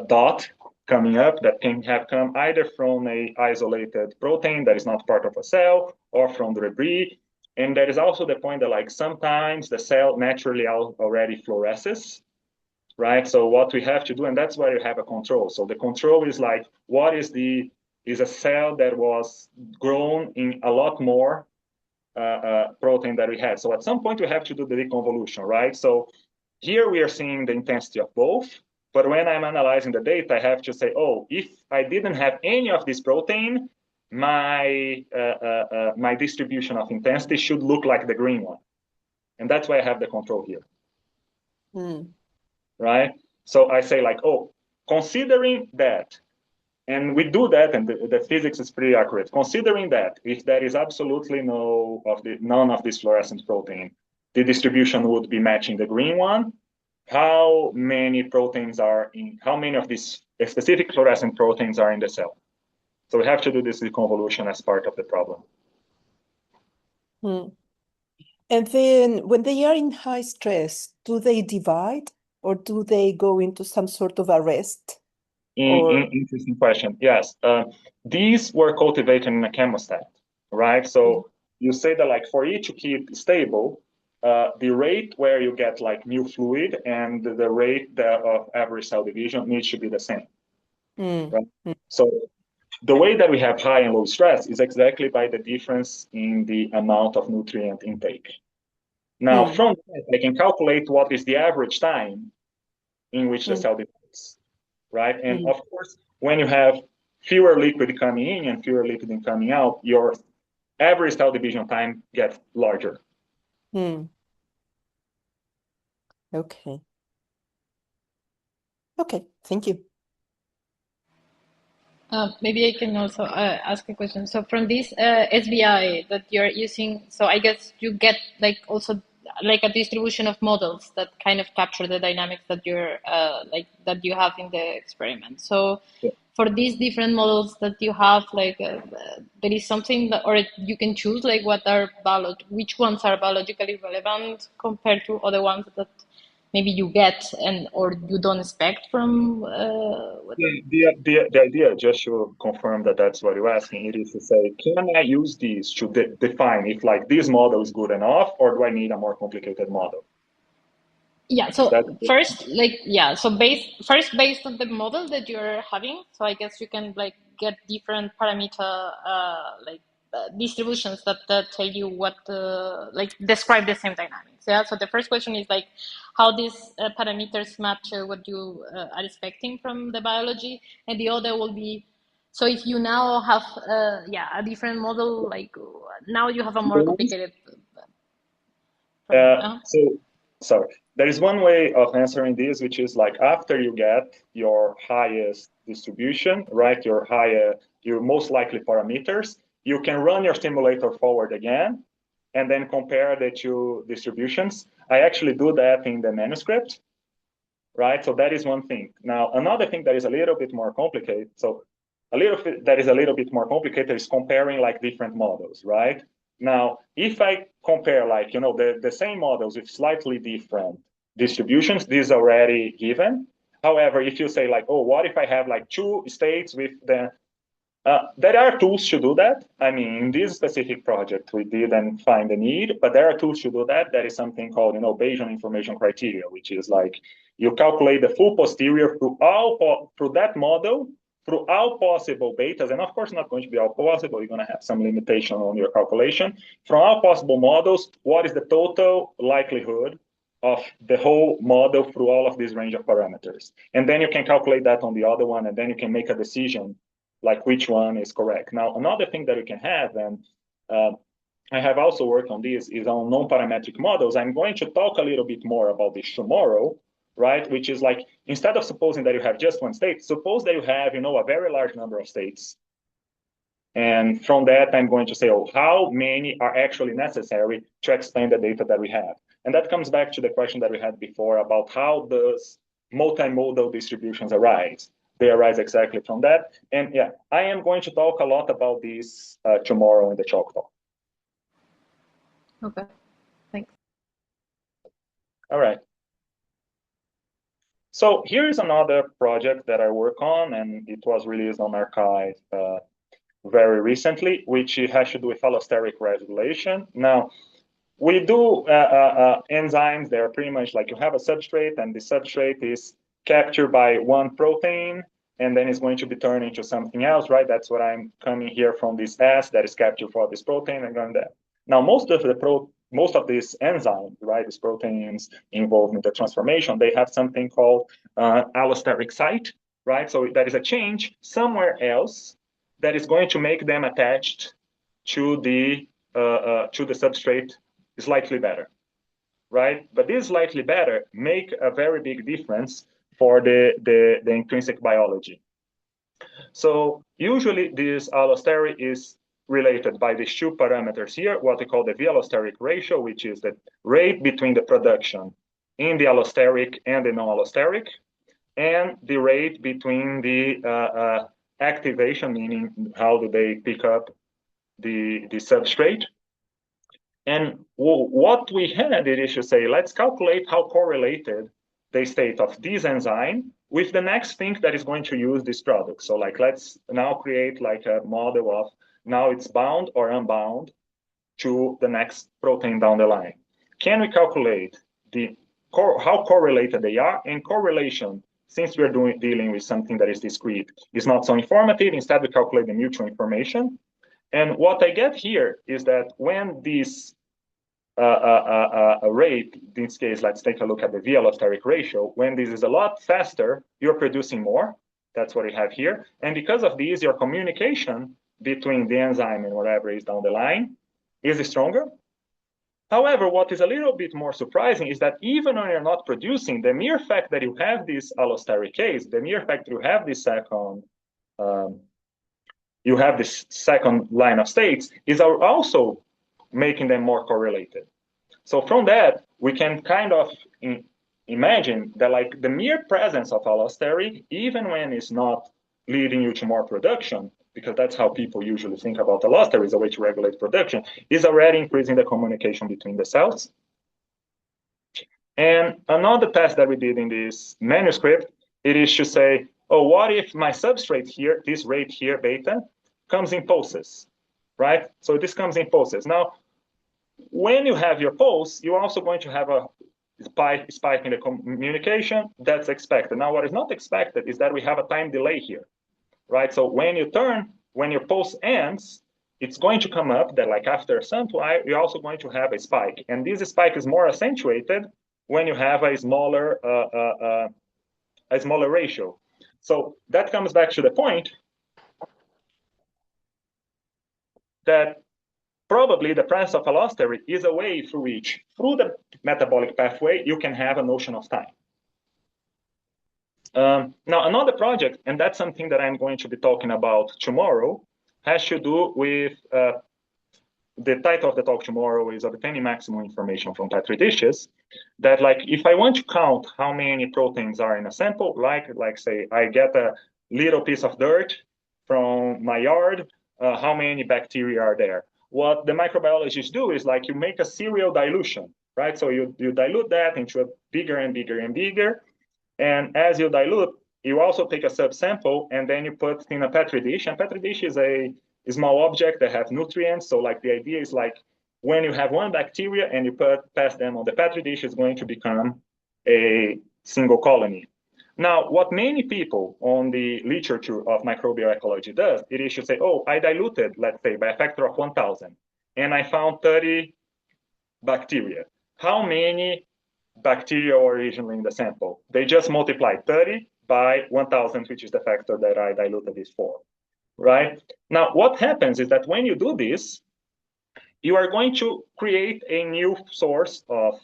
[SPEAKER 1] dot coming up that can have come either from a isolated protein that is not part of a cell or from the debris. And there is also the point that like sometimes the cell naturally already fluoresces, right? So what we have to do, and that's where you have a control. So the control is like, what is a cell that was grown in a lot more protein that we had. So at some point we have to do the deconvolution, right? So here we are seeing the intensity of both, but when I'm analyzing the data, I have to say, oh, if I didn't have any of this protein, my distribution of intensity should look like the green one. And that's why I have the control here. Right? So I say like, oh, considering that, and we do that, and the physics is pretty accurate. Considering that, if there is absolutely none of this fluorescent protein, the distribution would be matching the green one. How many of these specific fluorescent proteins are in the cell? So we have to do this deconvolution as part of the problem.
[SPEAKER 3] And then when they are in high stress, do they divide or do they go into some sort of arrest?
[SPEAKER 1] Interesting question. Yes, these were cultivated in a chemostat, right? So you say that like for it to keep stable, the rate where you get like new fluid and the rate of average cell division needs to be the same. Right? So the way that we have high and low stress is exactly by the difference in the amount of nutrient intake. Now, from that, I can calculate what is the average time in which the cell divides, right? And of course, when you have fewer liquid coming in and fewer liquid coming out, your average cell division time gets larger.
[SPEAKER 3] Okay. Okay, thank you.
[SPEAKER 4] Maybe I can also ask a question. So from this SBI that you're using, so I guess you get like also like a distribution of models that kind of capture the dynamics that you're like that you have in the experiment. So
[SPEAKER 1] Yeah.
[SPEAKER 4] for these different models that you have, like there is something that, or you can choose like what are which ones are biologically relevant compared to other ones that maybe you get and or you don't expect from
[SPEAKER 1] The idea, just to confirm that that's what you're asking, it is to say, can I use these to define if like this model is good enough, or do I need a more complicated model?
[SPEAKER 4] Yeah, so first, like, yeah, so based on the model that you're having, so I guess you can like get different parameter distributions that tell you what like describe the same dynamics. Yeah, so the first question is like how these parameters match what you are expecting from the biology, and the other will be so if you now have a different model, like now you have a more complicated problem.
[SPEAKER 1] Sorry, there is one way of answering this, which is like after you get your highest distribution, right, your most likely parameters, you can run your simulator forward again and then compare the two distributions. I actually do that in the manuscript, right? So that is one thing. Now, another thing that is a little bit more complicated, is comparing like different models, right? Now, if I compare like, the same models with slightly different distributions, this is already given. However, if you say like, oh, what if I have like two states with there are tools to do that. I mean, in this specific project, we didn't find the need, but there are tools to do that. There is something called, Bayesian information criteria, which is like you calculate the full posterior through that model, through all possible betas, and of course, not going to be all possible. You're going to have some limitation on your calculation. From all possible models, what is the total likelihood of the whole model through all of this range of parameters? And then you can calculate that on the other one, and then you can make a decision like which one is correct. Now, another thing that you can have, and I have also worked on this, is on non-parametric models. I'm going to talk a little bit more about this tomorrow, right? Which is like, instead of supposing that you have just one state, suppose that you have, a very large number of states. And from that, I'm going to say, oh, how many are actually necessary to explain the data that we have? And that comes back to the question that we had before about how does multimodal distributions arise? They arise exactly from that. And yeah, I am going to talk a lot about this tomorrow in the chalk talk.
[SPEAKER 4] Okay, thanks.
[SPEAKER 1] All right. So here's another project that I work on, and it was released on arXiv very recently, which has to do with allosteric regulation. Now, we do enzymes. They're pretty much like you have a substrate, and the substrate is captured by one protein, and then it's going to be turned into something else, right? That's what I'm coming here from this S that is captured for this protein and going there. Now, most of these enzymes, right, these proteins involved in the transformation, they have something called allosteric site, right? So that is a change somewhere else that is going to make them attached to the substrate slightly better, right? But this slightly better make a very big difference for the intrinsic biology. So usually this allosteric is related by these two parameters here, what we call the V-allosteric ratio, which is the rate between the production in the allosteric and the non-allosteric, and the rate between the activation, meaning how do they pick up the substrate. And what we had is to say, let's calculate how correlated the state of this enzyme with the next thing that is going to use this product. So like, let's now create like a model of now it's bound or unbound to the next protein down the line. Can we calculate how correlated they are? And correlation, since we're dealing with something that is discrete, is not so informative. Instead, we calculate the mutual information. And what I get here is that when this rate, in this case, let's take a look at the V-allosteric ratio, when this is a lot faster, you're producing more. That's what we have here. And because of this, your communication between the enzyme and whatever is down the line is stronger. However, what is a little bit more surprising is that even when you're not producing, the mere fact that you have this allosteric case, the mere fact that you have this second line of states is also making them more correlated. So from that, we can kind of imagine that like the mere presence of allosteric, even when it's not leading you to more production, because that's how people usually think about allosteric as a way to regulate production, is already increasing the communication between the cells. And another test that we did in this manuscript, it is to say, oh, what if my substrate here, this rate here, beta, comes in pulses, right? So this comes in pulses. Now, when you have your pulse, you're also going to have a spike in the communication. That's expected. Now, what is not expected is that we have a time delay here, right? So when you turn, when your pulse ends, it's going to come up that like after some time, you're also going to have a spike. And this spike is more accentuated when you have a smaller ratio. So that comes back to the point that probably the presence of allosteric is a way through which, through the metabolic pathway, you can have a notion of time. Now, another project, and that's something that I'm going to be talking about tomorrow, has to do with, the title of the talk tomorrow is obtaining maximum information from Petri dishes. That like, if I want to count how many proteins are in a sample, like say I get a little piece of dirt from my yard, how many bacteria are there? What the microbiologists do is like you make a serial dilution, right? So you dilute that into a bigger and bigger and bigger. And as you dilute, you also take a subsample and then you put in a Petri dish. And Petri dish is a small object that have nutrients. So like the idea is like when you have one bacteria and you pass them on the Petri dish, it's going to become a single colony. Now, what many people on the literature of microbial ecology does, it is to say, oh, I diluted, let's say, by a factor of 1,000, and I found 30 bacteria. How many bacteria were originally in the sample? They just multiplied 30 by 1,000, which is the factor that I diluted this for, right? Now, what happens is that when you do this, you are going to create a new source of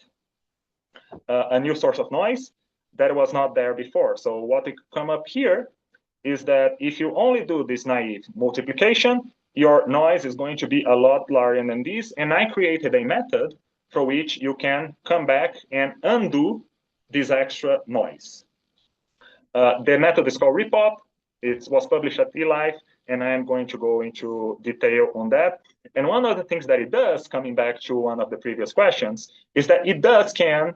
[SPEAKER 1] noise that was not there before. So what could come up here is that if you only do this naive multiplication, your noise is going to be a lot larger than this. And I created a method for which you can come back and undo this extra noise. The method is called repop. It was published at eLife, and I am going to go into detail on that. And one of the things that it does, coming back to one of the previous questions, is that it can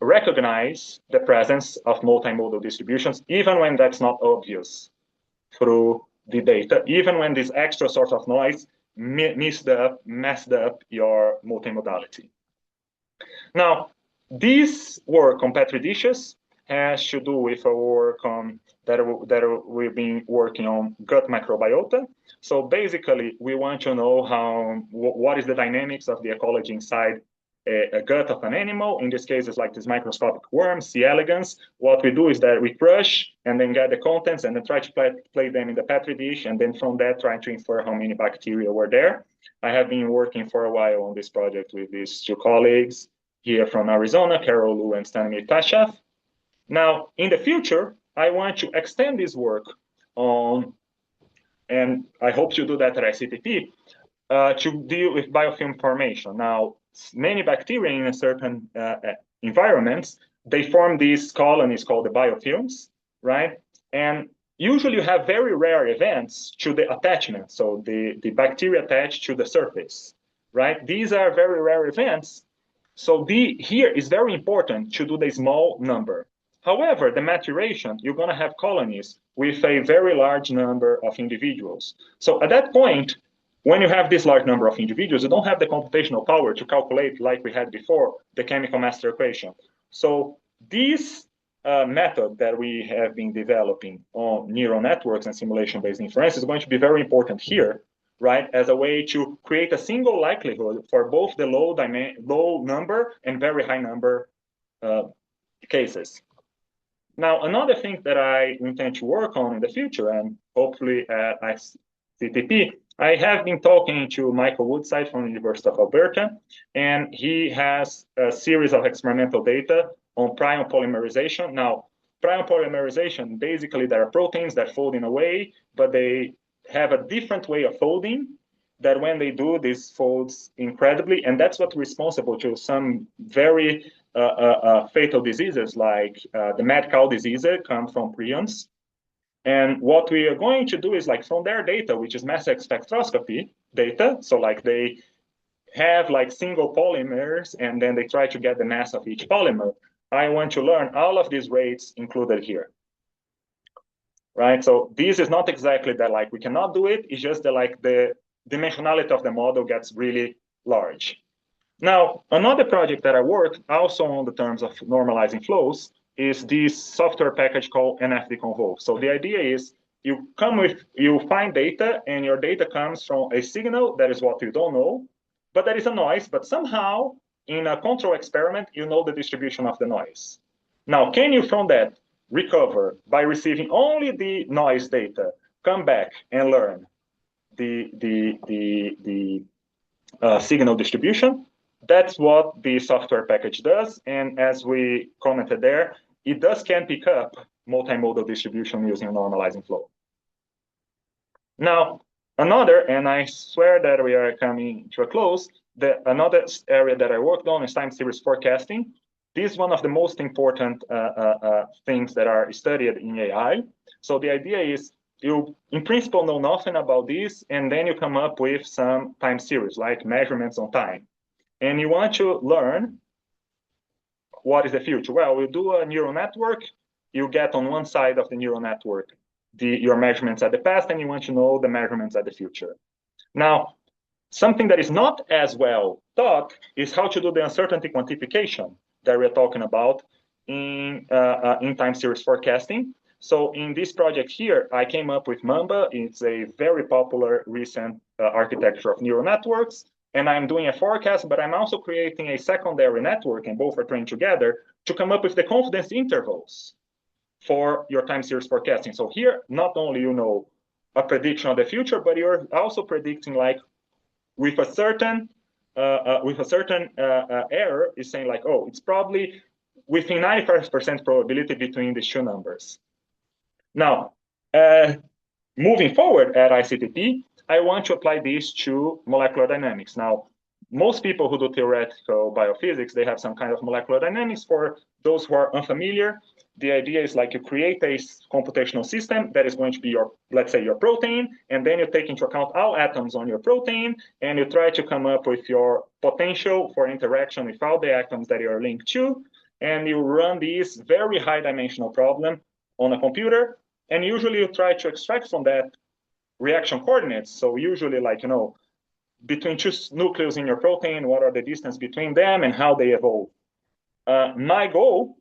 [SPEAKER 1] recognize the presence of multimodal distributions, even when that's not obvious through the data, even when this extra source of noise messed up your multimodality. Now, this work on Petri dishes has to do with a work on that we've been working on gut microbiota. So basically, we want to know what is the dynamics of the ecology inside a gut of an animal. In this case, it's like this microscopic worm, C. elegans. What we do is that we crush and then get the contents and then try to play them in the Petri dish, and then from that try to infer how many bacteria were there. I have been working for a while on this project with these two colleagues here from Arizona, Carol Liu and Stanimir Tashev. Now, in the future, I want to extend this work on, and I hope to do that at ICTP, to deal with biofilm formation. Now, many bacteria in a certain environments, they form these colonies called the biofilms, right? And usually you have very rare events to the attachment. So the bacteria attached to the surface, right? These are very rare events. So here is very important to do the small number. However, the maturation, you're going to have colonies with a very large number of individuals. So at that point, when you have this large number of individuals, you don't have the computational power to calculate, like we had before, the chemical master equation. So this method that we have been developing on neural networks and simulation-based inference is going to be very important here, right, as a way to create a single likelihood for both the low number and very high number cases. Now, another thing that I intend to work on in the future, and hopefully at ICTP, I have been talking to Michael Woodside from the University of Alberta, and he has a series of experimental data on prion polymerization. Now, prion polymerization, basically there are proteins that fold in a way, but they have a different way of folding, that when they do, this folds incredibly, and that's what's responsible to some very fatal diseases, like the mad cow disease come from prions. And what we are going to do is, like, from their data, which is mass spectroscopy data, so like they have like single polymers and then they try to get the mass of each polymer. I want to learn all of these rates included here, right? So this is not exactly that like we cannot do it, it's just that like the dimensionality of the model gets really large. Now, another project that I worked also on the terms of normalizing flows is this software package called NFD-Convolve. So the idea is you find data, and your data comes from a signal that is what you don't know, but that is a noise, but somehow in a control experiment, you know the distribution of the noise. Now, can you from that recover by receiving only the noise data, come back and learn the signal distribution? That's what the software package does. And as we commented there, it can pick up multimodal distribution using a normalizing flow. Now, another, and I swear that we are coming to a close, another area that I worked on is time series forecasting. This is one of the most important things that are studied in AI. So the idea is you, in principle, know nothing about this, and then you come up with some time series, like measurements on time. And you want to learn what is the future. Well, you do a neural network, you get on one side of the neural network your measurements at the past, and you want to know the measurements at the future. Now, something that is not as well taught is how to do the uncertainty quantification that we're talking about in time series forecasting. So in this project here, I came up with Mamba. It's a very popular recent architecture of neural networks. And I'm doing a forecast, but I'm also creating a secondary network, and both are trained together to come up with the confidence intervals for your time series forecasting. So here, not only you know a prediction of the future, but you're also predicting like with a certain error, is saying like, oh, it's probably within 95% probability between these two numbers. Now, moving forward at ICTP, I want to apply this to molecular dynamics. Now, most people who do theoretical biophysics, they have some kind of molecular dynamics. For those who are unfamiliar, the idea is like you create a computational system that is going to be your, let's say, your protein, and then you take into account all atoms on your protein, and you try to come up with your potential for interaction with all the atoms that you are linked to, and you run this very high dimensional problem on a computer, and usually you try to extract from that reaction coordinates. So usually, like, you know, between two nucleus in your protein, what are the distance between them and how they evolve. My goal,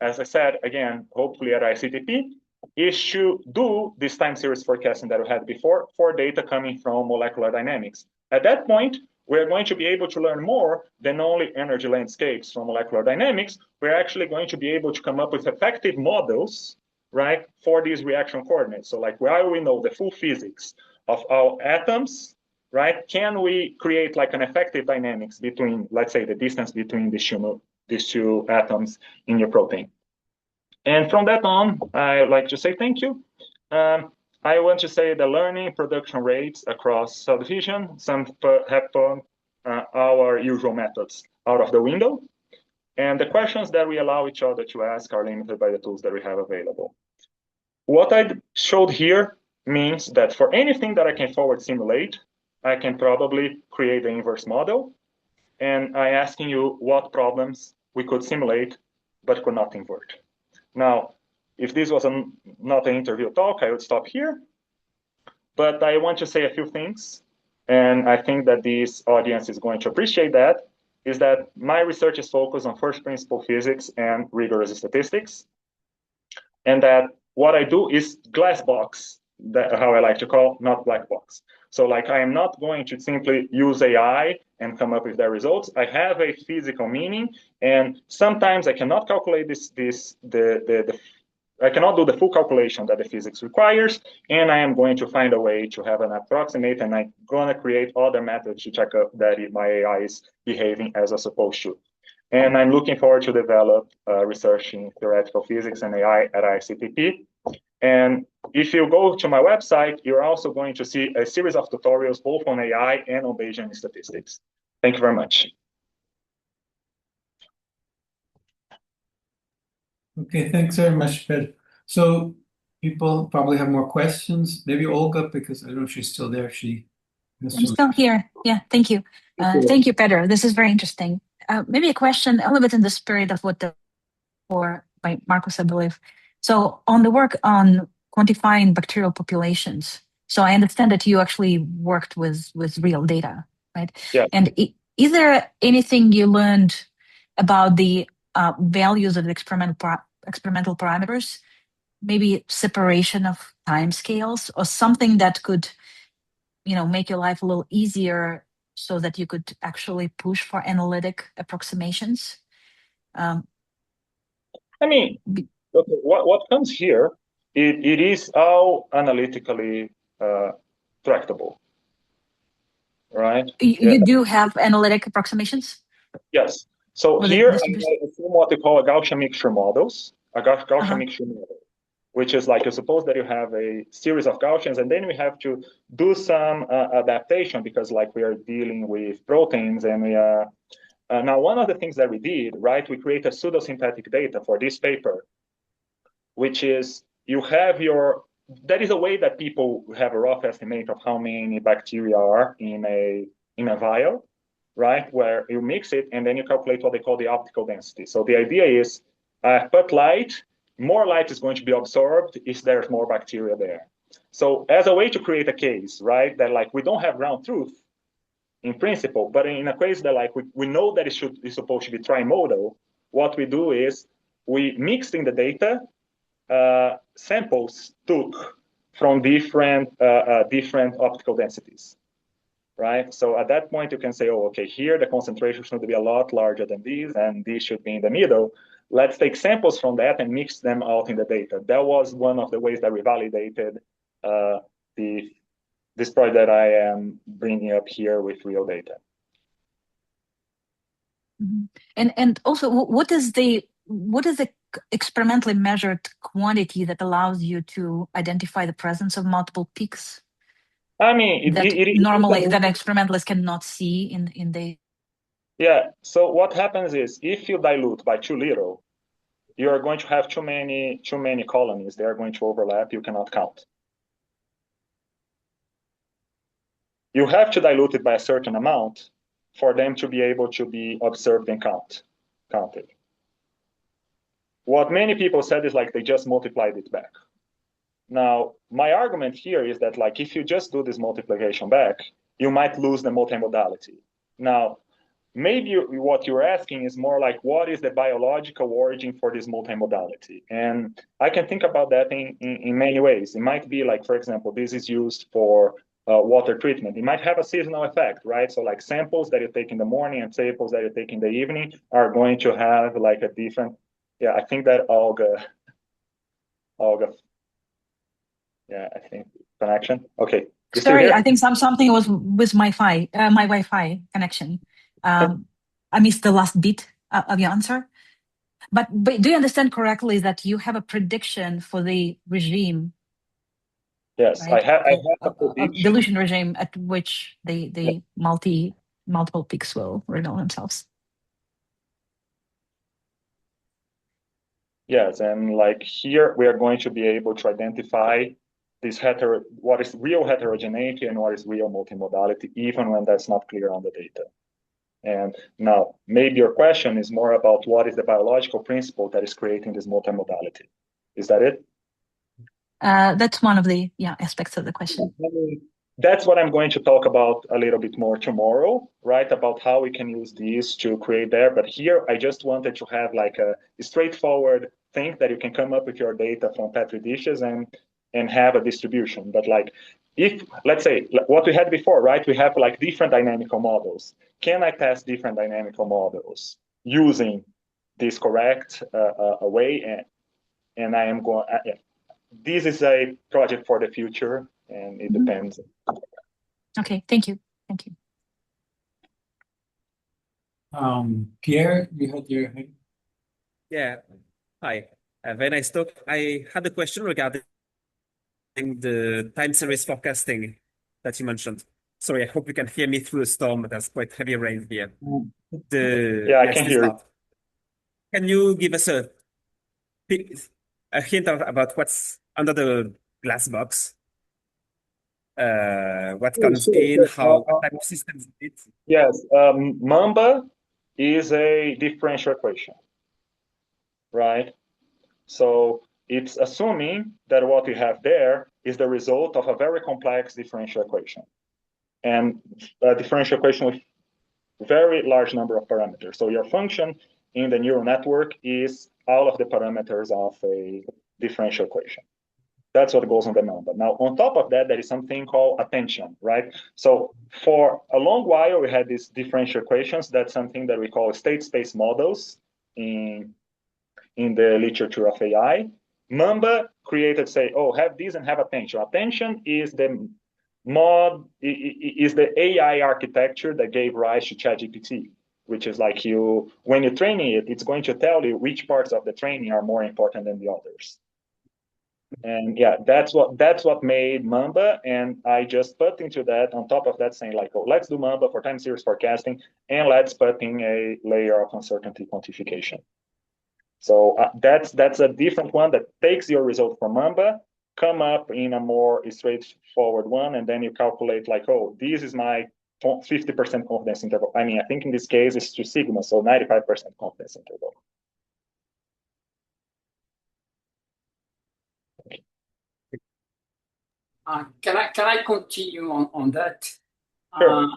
[SPEAKER 1] as I said, again, hopefully at ICTP, is to do this time series forecasting that we had before for data coming from molecular dynamics. At that point, we're going to be able to learn more than only energy landscapes from molecular dynamics. We're actually going to be able to come up with effective models, right, for these reaction coordinates. So like, while we know the full physics of our atoms, right, can we create like an effective dynamics between, let's say, the distance between these two atoms in your protein? And from that on, I'd like to say thank you. I want to say the learning production rates across subdivision, some have put our usual methods out of the window. And the questions that we allow each other to ask are limited by the tools that we have available. What I showed here means that for anything that I can forward simulate, I can probably create the inverse model. And I'm asking you what problems we could simulate, but could not invert. Now, if this was not an interview talk, I would stop here. But I want to say a few things, and I think that this audience is going to appreciate that, is that my research is focused on first principle physics and rigorous statistics. And that what I do is glass box, how I like to call, not black box. So like, I am not going to simply use AI and come up with the results. I have a physical meaning, and sometimes I cannot calculate the I cannot do the full calculation that the physics requires, and I am going to find a way to have an approximate, and I'm going to create other methods to check out that my AI is behaving as it's supposed to. And I'm looking forward to develop research in theoretical physics and AI at ICTP. And if you go to my website, you're also going to see a series of tutorials both on AI and on Bayesian statistics. Thank you very much.
[SPEAKER 6] Okay, thanks very much, Pedro. So people probably have more questions. Maybe Olga, because I don't know if she's still there.
[SPEAKER 7] I'm still here. Yeah, thank you. Thank you, Pedro. This is very interesting. Maybe a question a little bit in the spirit of what by Marcus, I believe. So on the work on quantifying bacterial populations, so I understand that you actually worked with real data, right?
[SPEAKER 1] Yeah.
[SPEAKER 7] And is there anything you learned about the values of the experimental parameters, maybe separation of timescales or something that could, make your life a little easier so that you could actually push for analytic approximations?
[SPEAKER 1] I mean, okay, what comes here, it is all analytically tractable, right?
[SPEAKER 7] You do have analytic approximations?
[SPEAKER 1] Yes. So here I assume what we call a Gaussian mixture models, a Gaussian mixture model, which is like, you suppose that you have a series of Gaussians, and then we have to do some adaptation because like we are dealing with proteins, and we are now, one of the things that we did, right, we create a pseudosynthetic data for this paper, which is that is a way that people have a rough estimate of how many bacteria are in a vial, right, where you mix it and then you calculate what they call the optical density. So the idea is, put light, more light is going to be absorbed if there's more bacteria there. So as a way to create a case, right, that like we don't have ground truth, in principle, but in a case that like we know that it's supposed to be trimodal, what we do is we mixed in the data samples took from different optical densities, right? So at that point you can say, oh, okay, here the concentration should be a lot larger than these, and these should be in the middle. Let's take samples from that and mix them out in the data. That was one of the ways that we validated this project that I am bringing up here with real data.
[SPEAKER 7] Mm-hmm. And also, what is the experimentally measured quantity that allows you to identify the presence of multiple peaks?
[SPEAKER 1] I mean,
[SPEAKER 7] normally that experimentalists cannot see in the.
[SPEAKER 1] Yeah. So what happens is, if you dilute by too little, you are going to have too many colonies. They are going to overlap. You cannot count. You have to dilute it by a certain amount for them to be able to be observed and counted. What many people said is like they just multiplied it back. Now, my argument here is that like if you just do this multiplication back, you might lose the multimodality. Now, maybe what you're asking is more like, what is the biological origin for this multimodality? And I can think about that in many ways. It might be like, for example, this is used for water treatment. It might have a seasonal effect, right? So like samples that you take in the morning and samples that you take in the evening are going to have like a different, yeah, I think that Olga, yeah, I think connection. Okay.
[SPEAKER 7] Sorry, I think something was with my Wi-Fi connection. I missed the last bit of your answer. But do you understand correctly that you have a prediction for the regime?
[SPEAKER 1] Yes, right? I have a
[SPEAKER 7] prediction. Dilution regime at which the multiple peaks will reveal themselves.
[SPEAKER 1] Yes, and like here we are going to be able to identify this what is real heterogeneity and what is real multimodality, even when that's not clear on the data. And now, maybe your question is more about what is the biological principle that is creating this multimodality. Is that it?
[SPEAKER 7] That's one of the aspects of the question.
[SPEAKER 1] That's what I'm going to talk about a little bit more tomorrow, right? About how we can use these to create there. But here, I just wanted to have like a straightforward thing that you can come up with your data from Petri dishes and have a distribution. But like, if, let's say, what we had before, right? We have like different dynamical models. Can I test different dynamical models using this correct way? and I am going. This is a project for the future, and it depends.
[SPEAKER 7] Okay, thank you. Thank you.
[SPEAKER 6] Pierre, you had your hand.
[SPEAKER 8] Yeah. Hi. Very nice talk. I had a question regarding the time series forecasting that you mentioned. Sorry, I hope you can hear me through the storm. There's quite heavy rain here.
[SPEAKER 1] Yeah, I can hear you.
[SPEAKER 8] Can you give us a hint about what's under the glass box? What comes in, what type of systems it is?
[SPEAKER 1] Yes, Mamba is a differential equation, right? So it's assuming that what you have there is the result of a very complex differential equation. And a differential equation with very large number of parameters. So your function in the neural network is all of the parameters of a differential equation. That's what goes on the Mamba. Now, on top of that, there is something called attention, right? So for a long while, we had these differential equations. That's something that we call state space models in the literature of AI. Mamba created, say, oh, have this and have attention. Attention is the AI architecture that gave rise to ChatGPT, which is like when you're training it, it's going to tell you which parts of the training are more important than the others. And yeah, that's what made Mamba. And I just put into that on top of that saying like, oh, let's do Mamba for time series forecasting, and let's put in a layer of uncertainty quantification. So that's a different one that takes your result from Mamba, come up in a more straightforward one, and then you calculate like, oh, this is my 50% confidence interval. I mean, I think in this case it's 2 sigma, so 95% confidence interval.
[SPEAKER 2] Can I continue on that?
[SPEAKER 1] Sure.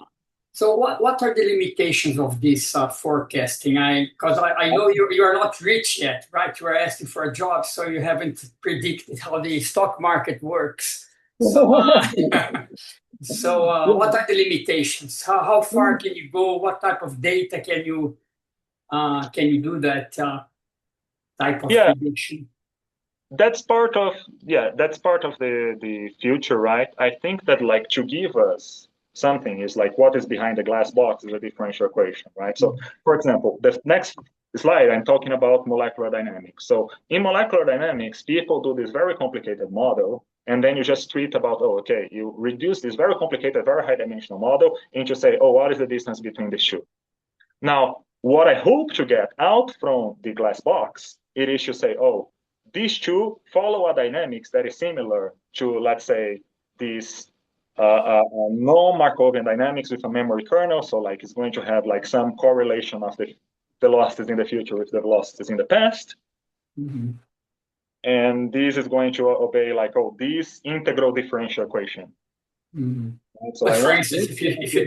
[SPEAKER 2] So what are the limitations of this forecasting? Because I know you are not rich yet, right? You are asking for a job, so you haven't predicted how the stock market works. So, what are the limitations? How far can you go? What type of data can you do that type of prediction?
[SPEAKER 1] That's part of the future, right? I think that like to give us something is like what is behind the glass box is a differential equation, right? So for example, the next slide, I'm talking about molecular dynamics. So in molecular dynamics, people do this very complicated model, and then you just treat about, oh, okay, you reduce this very complicated, very high dimensional model into say, oh, what is the distance between the two? Now, what I hope to get out from the glass box, it is to say, oh, these two follow a dynamics that is similar to, let's say, this non-Markovian dynamics with a memory kernel. So like it's going to have like some correlation of the velocities in the future with the velocities in the past.
[SPEAKER 2] Mm-hmm.
[SPEAKER 1] And this is going to obey like, oh, this integral differential equation.
[SPEAKER 2] Mm-hmm.
[SPEAKER 1] So
[SPEAKER 2] but for instance, if you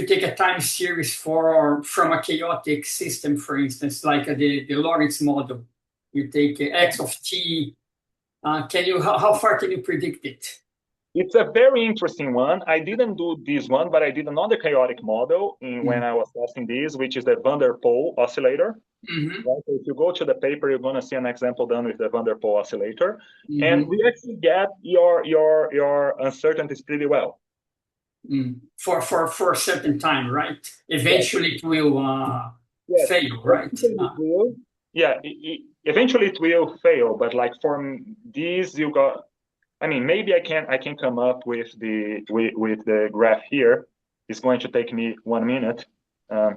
[SPEAKER 2] take a time series from a chaotic system, for instance, like the Lorentz model, you take x of t. How far can you predict it?
[SPEAKER 1] It's a very interesting one. I didn't do this one, but I did another chaotic model when I was testing this, which is the Van der Pol oscillator.
[SPEAKER 2] Mm-hmm.
[SPEAKER 1] Right? So if you go to the paper, you're going to see an example done with the Van der Pol oscillator,
[SPEAKER 2] mm-hmm.
[SPEAKER 1] and we actually get your uncertainties pretty well.
[SPEAKER 2] For a certain time, right? Eventually, it will fail, right?
[SPEAKER 1] Eventually it will fail, but like from these, you got. I mean, maybe I can come up with the graph here. It's going to take me 1 minute. But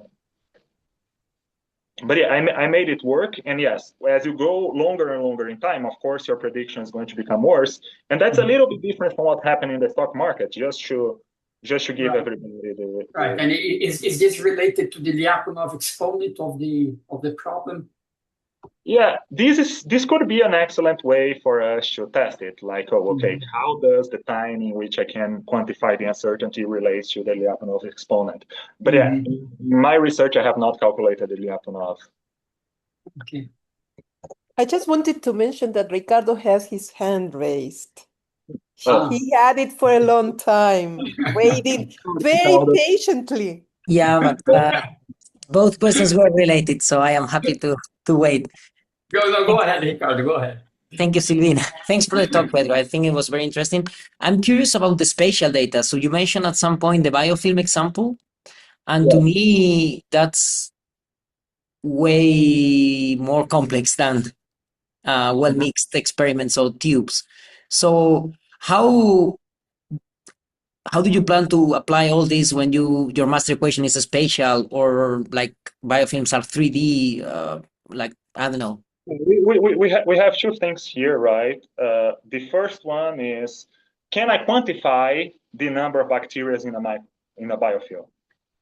[SPEAKER 1] yeah, I made it work. And yes, as you go longer and longer in time, of course, your prediction is going to become worse. And that's a little bit different from what happened in the stock market, just to give everybody the
[SPEAKER 2] right. And is this related to the Lyapunov exponent of the problem?
[SPEAKER 1] Yeah, this could be an excellent way for us to test it. Like, oh, okay, how does the time in which I can quantify the uncertainty relates to the Lyapunov exponent? But yeah, in my research, I have not calculated the Lyapunov.
[SPEAKER 2] Okay.
[SPEAKER 3] I just wanted to mention that Ricardo has his hand raised. He had it for a long time, waiting very patiently.
[SPEAKER 9] Yeah, but both questions were related, so I am happy to wait.
[SPEAKER 2] Go ahead, Ricardo. Go ahead.
[SPEAKER 9] Thank you, Silvina. Thanks for the talk, Pedro. I think it was very interesting. I'm curious about the spatial data. So you mentioned at some point the biofilm example, and to me, that's way more complex than well-mixed experiments or tubes. So how do you plan to apply all this when your master equation is a spatial, or like biofilms are 3D? Like, I don't know.
[SPEAKER 1] We have two things here, right? The first one is, can I quantify the number of bacteria in a biofilm,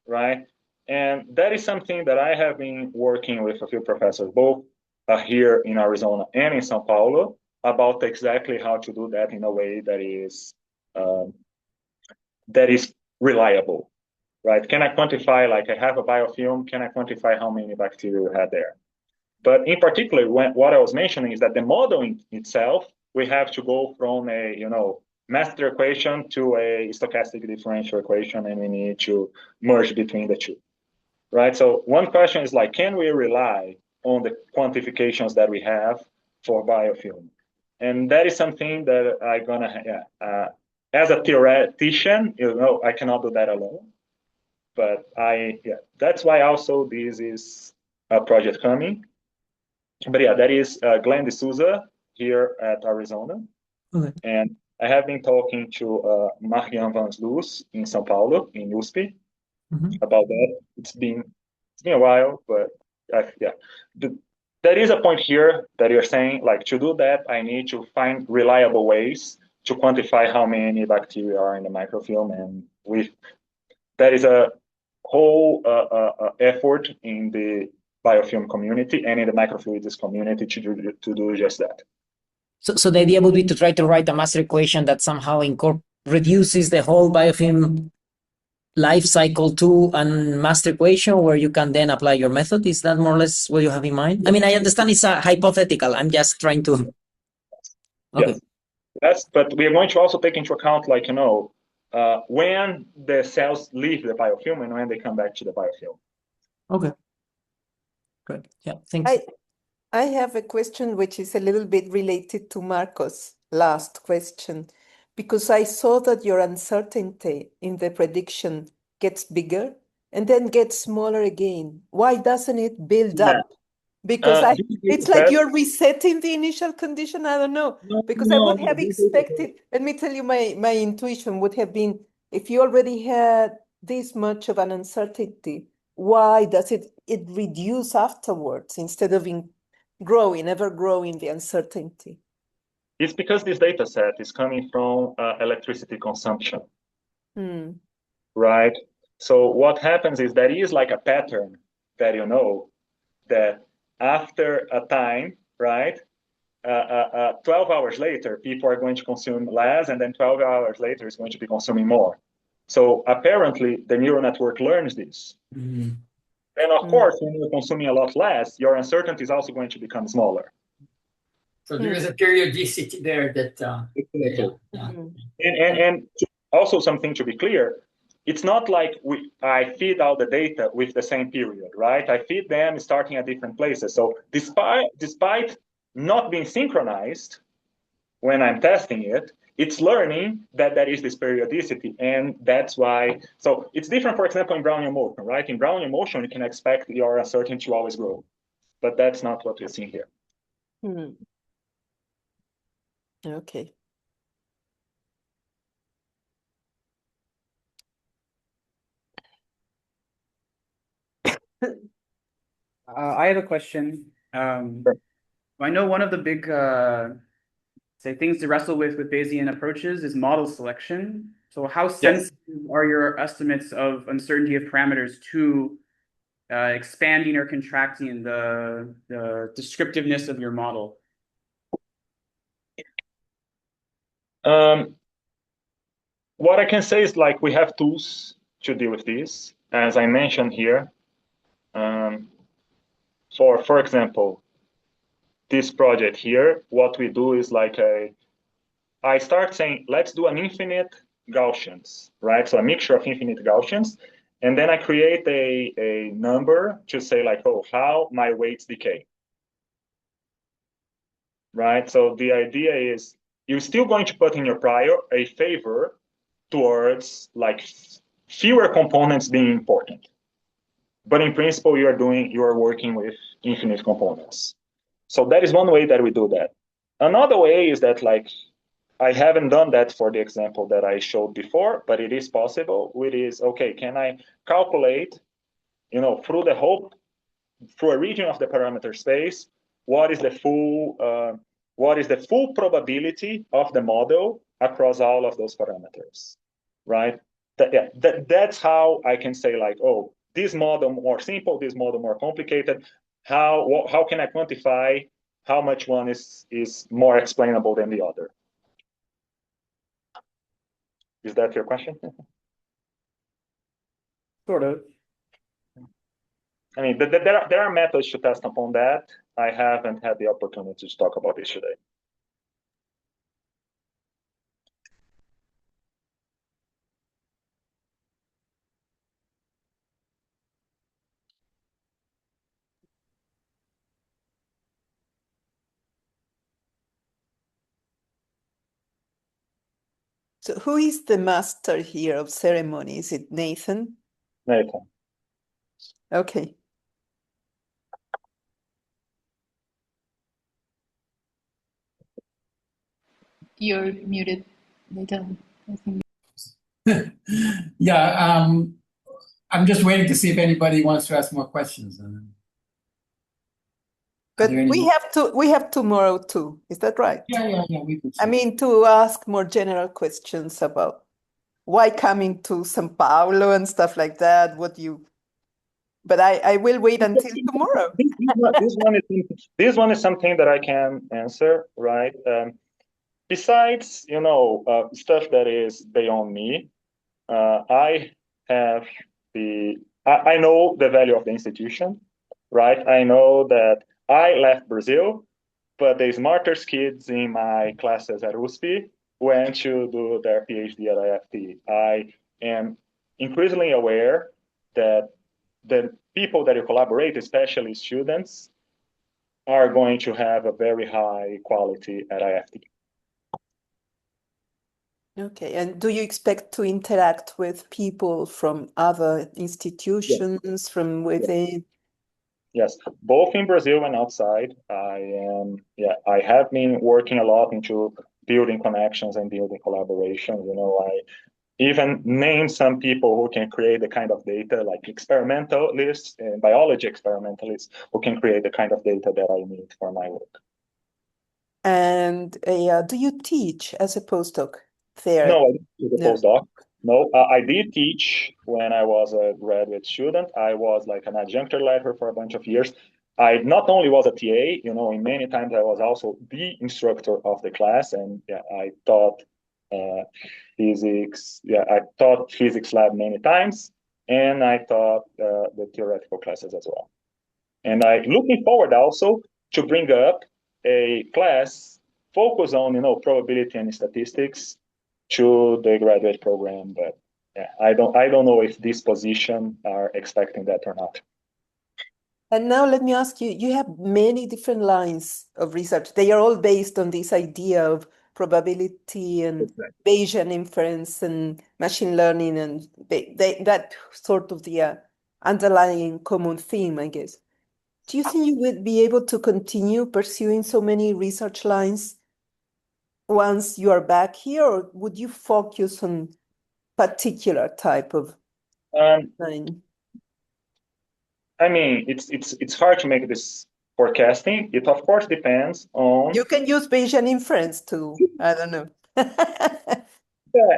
[SPEAKER 1] right? And that is something that I have been working with a few professors, both here in Arizona and in São Paulo, about exactly how to do that in a way that is reliable, right? Can I quantify, like I have a biofilm, can I quantify how many bacteria we had there? But in particular, what I was mentioning is that the modeling itself, we have to go from a master equation to a stochastic differential equation, and we need to merge between the two, right? So one question is like, can we rely on the quantifications that we have for biofilm? And that is something that I'm gonna, as a theoretician, I cannot do that alone. But that's why also this is a project coming. But yeah, that is Glenn D'Souza here at Arizona.
[SPEAKER 9] Okay.
[SPEAKER 1] And I have been talking to Marian Vans Luz in São Paulo, in USP, about that. It's been a while, but there is a point here that you're saying, like, to do that, I need to find reliable ways to quantify how many bacteria are in the microfilm. And that is a whole effort in the biofilm community and in the microfluidics community to do just that.
[SPEAKER 9] So the idea would be to try to write a master equation that somehow reduces the whole biofilm life cycle to a master equation where you can then apply your method. Is that more or less what you have in mind? I mean, I understand it's a hypothetical. I'm just trying to. Okay.
[SPEAKER 1] Yes, but we are going to also take into account, like, when the cells leave the biofilm and when they come back to the biofilm.
[SPEAKER 9] Okay. Good. Yeah, thanks.
[SPEAKER 3] I have a question which is a little bit related to Marco's last question, because I saw that your uncertainty in the prediction gets bigger and then gets smaller again. Why doesn't it build up? Because it's like you're resetting the initial condition. I don't know, because I would have expected, let me tell you, my intuition would have been, if you already had this much of an uncertainty, why does it reduce afterwards instead of ever growing the uncertainty?
[SPEAKER 1] It's because this data set is coming from electricity consumption, right? So what happens is there is like a pattern that that after a time, right, 12 hours later, people are going to consume less, and then 12 hours later, it's going to be consuming more. So apparently, the neural network learns this. And of course, when you're consuming a lot less, your uncertainty is also going to become smaller.
[SPEAKER 2] So there is a periodicity there that.
[SPEAKER 1] And also something to be clear, it's not like I feed all the data with the same period, right? I feed them starting at different places. So despite not being synchronized when I'm testing it, it's learning that there is this periodicity, and that's why. So it's different, for example, in Brownian motion, right? In Brownian motion, you can expect your uncertainty to always grow, but that's not what we're seeing here.
[SPEAKER 3] Okay.
[SPEAKER 5] I have a question. I know one of the big things to wrestle with Bayesian approaches is model selection. So how sensitive are your estimates of uncertainty of parameters to expanding or contracting the descriptiveness of your model?
[SPEAKER 1] What I can say is, like, we have tools to deal with this, as I mentioned here. For example, this project here, what we do is like I start saying, let's do an infinite Gaussians, right? So a mixture of infinite Gaussians. And then I create a number to say, like, how my weights decay. right? So the idea is you're still going to put in your prior a favor towards like fewer components being important. But in principle, you are working with infinite components. So that is one way that we do that. Another way is that like I haven't done that for the example that I showed before, but it is possible. It is okay. Can I calculate, through a region of the parameter space, what is the full probability of the model across all of those parameters, right? That's how I can say like, oh, this model more simple, this model more complicated. How can I quantify how much one is more explainable than the other? Is that your question?
[SPEAKER 5] Sort of.
[SPEAKER 1] I mean, there are methods to test upon that. I haven't had the opportunity to talk about this today.
[SPEAKER 3] So who is the master here of ceremony? Is it Nathan?
[SPEAKER 1] Nathan.
[SPEAKER 3] Okay.
[SPEAKER 4] You're muted, Nathan. I think.
[SPEAKER 6] Yeah, I'm just waiting to see if anybody wants to ask more questions.
[SPEAKER 3] But we have tomorrow too. Is that right?
[SPEAKER 6] Yeah, we can.
[SPEAKER 3] I mean, to ask more general questions about why coming to São Paulo and stuff like that. But I will wait until tomorrow.
[SPEAKER 1] This one is something that I can answer, right? Besides, stuff that is beyond me, I know the value of the institution, right? I know that I left Brazil, but the smartest kids in my classes at USP went to do their PhD at IFT. I am increasingly aware that the people that you collaborate, especially students, are going to have a very high quality at IFT.
[SPEAKER 3] Okay, and do you expect to interact with people from other institutions, from within?
[SPEAKER 1] Yes, both in Brazil and outside. I have been working a lot into building connections and building collaboration. I even name some people who can create the kind of data, like experimentalists and biology experimentalists, who can create the kind of data that I need for my work.
[SPEAKER 3] And do you teach as a postdoc there?
[SPEAKER 1] No, I didn't teach as a postdoc. No, I did teach when I was a graduate student. I was like an adjuncted lecturer for a bunch of years. I not only was a TA, in many times I was also the instructor of the class, and I taught physics. I taught physics lab many times, and I taught the theoretical classes as well. And I'm looking forward also to bring up a class focused on probability and statistics to the graduate program, but I don't know if this position are expecting that or not.
[SPEAKER 3] And now let me ask you, you have many different lines of research. They are all based on this idea of probability and Bayesian inference and machine learning, and that sort of the underlying common theme, I guess. Do you think you would be able to continue pursuing so many research lines once you are back here, or would you focus on particular type of line?
[SPEAKER 1] I mean, it's hard to make this forecasting. It of course depends on.
[SPEAKER 3] You can use Bayesian inference too. I don't know.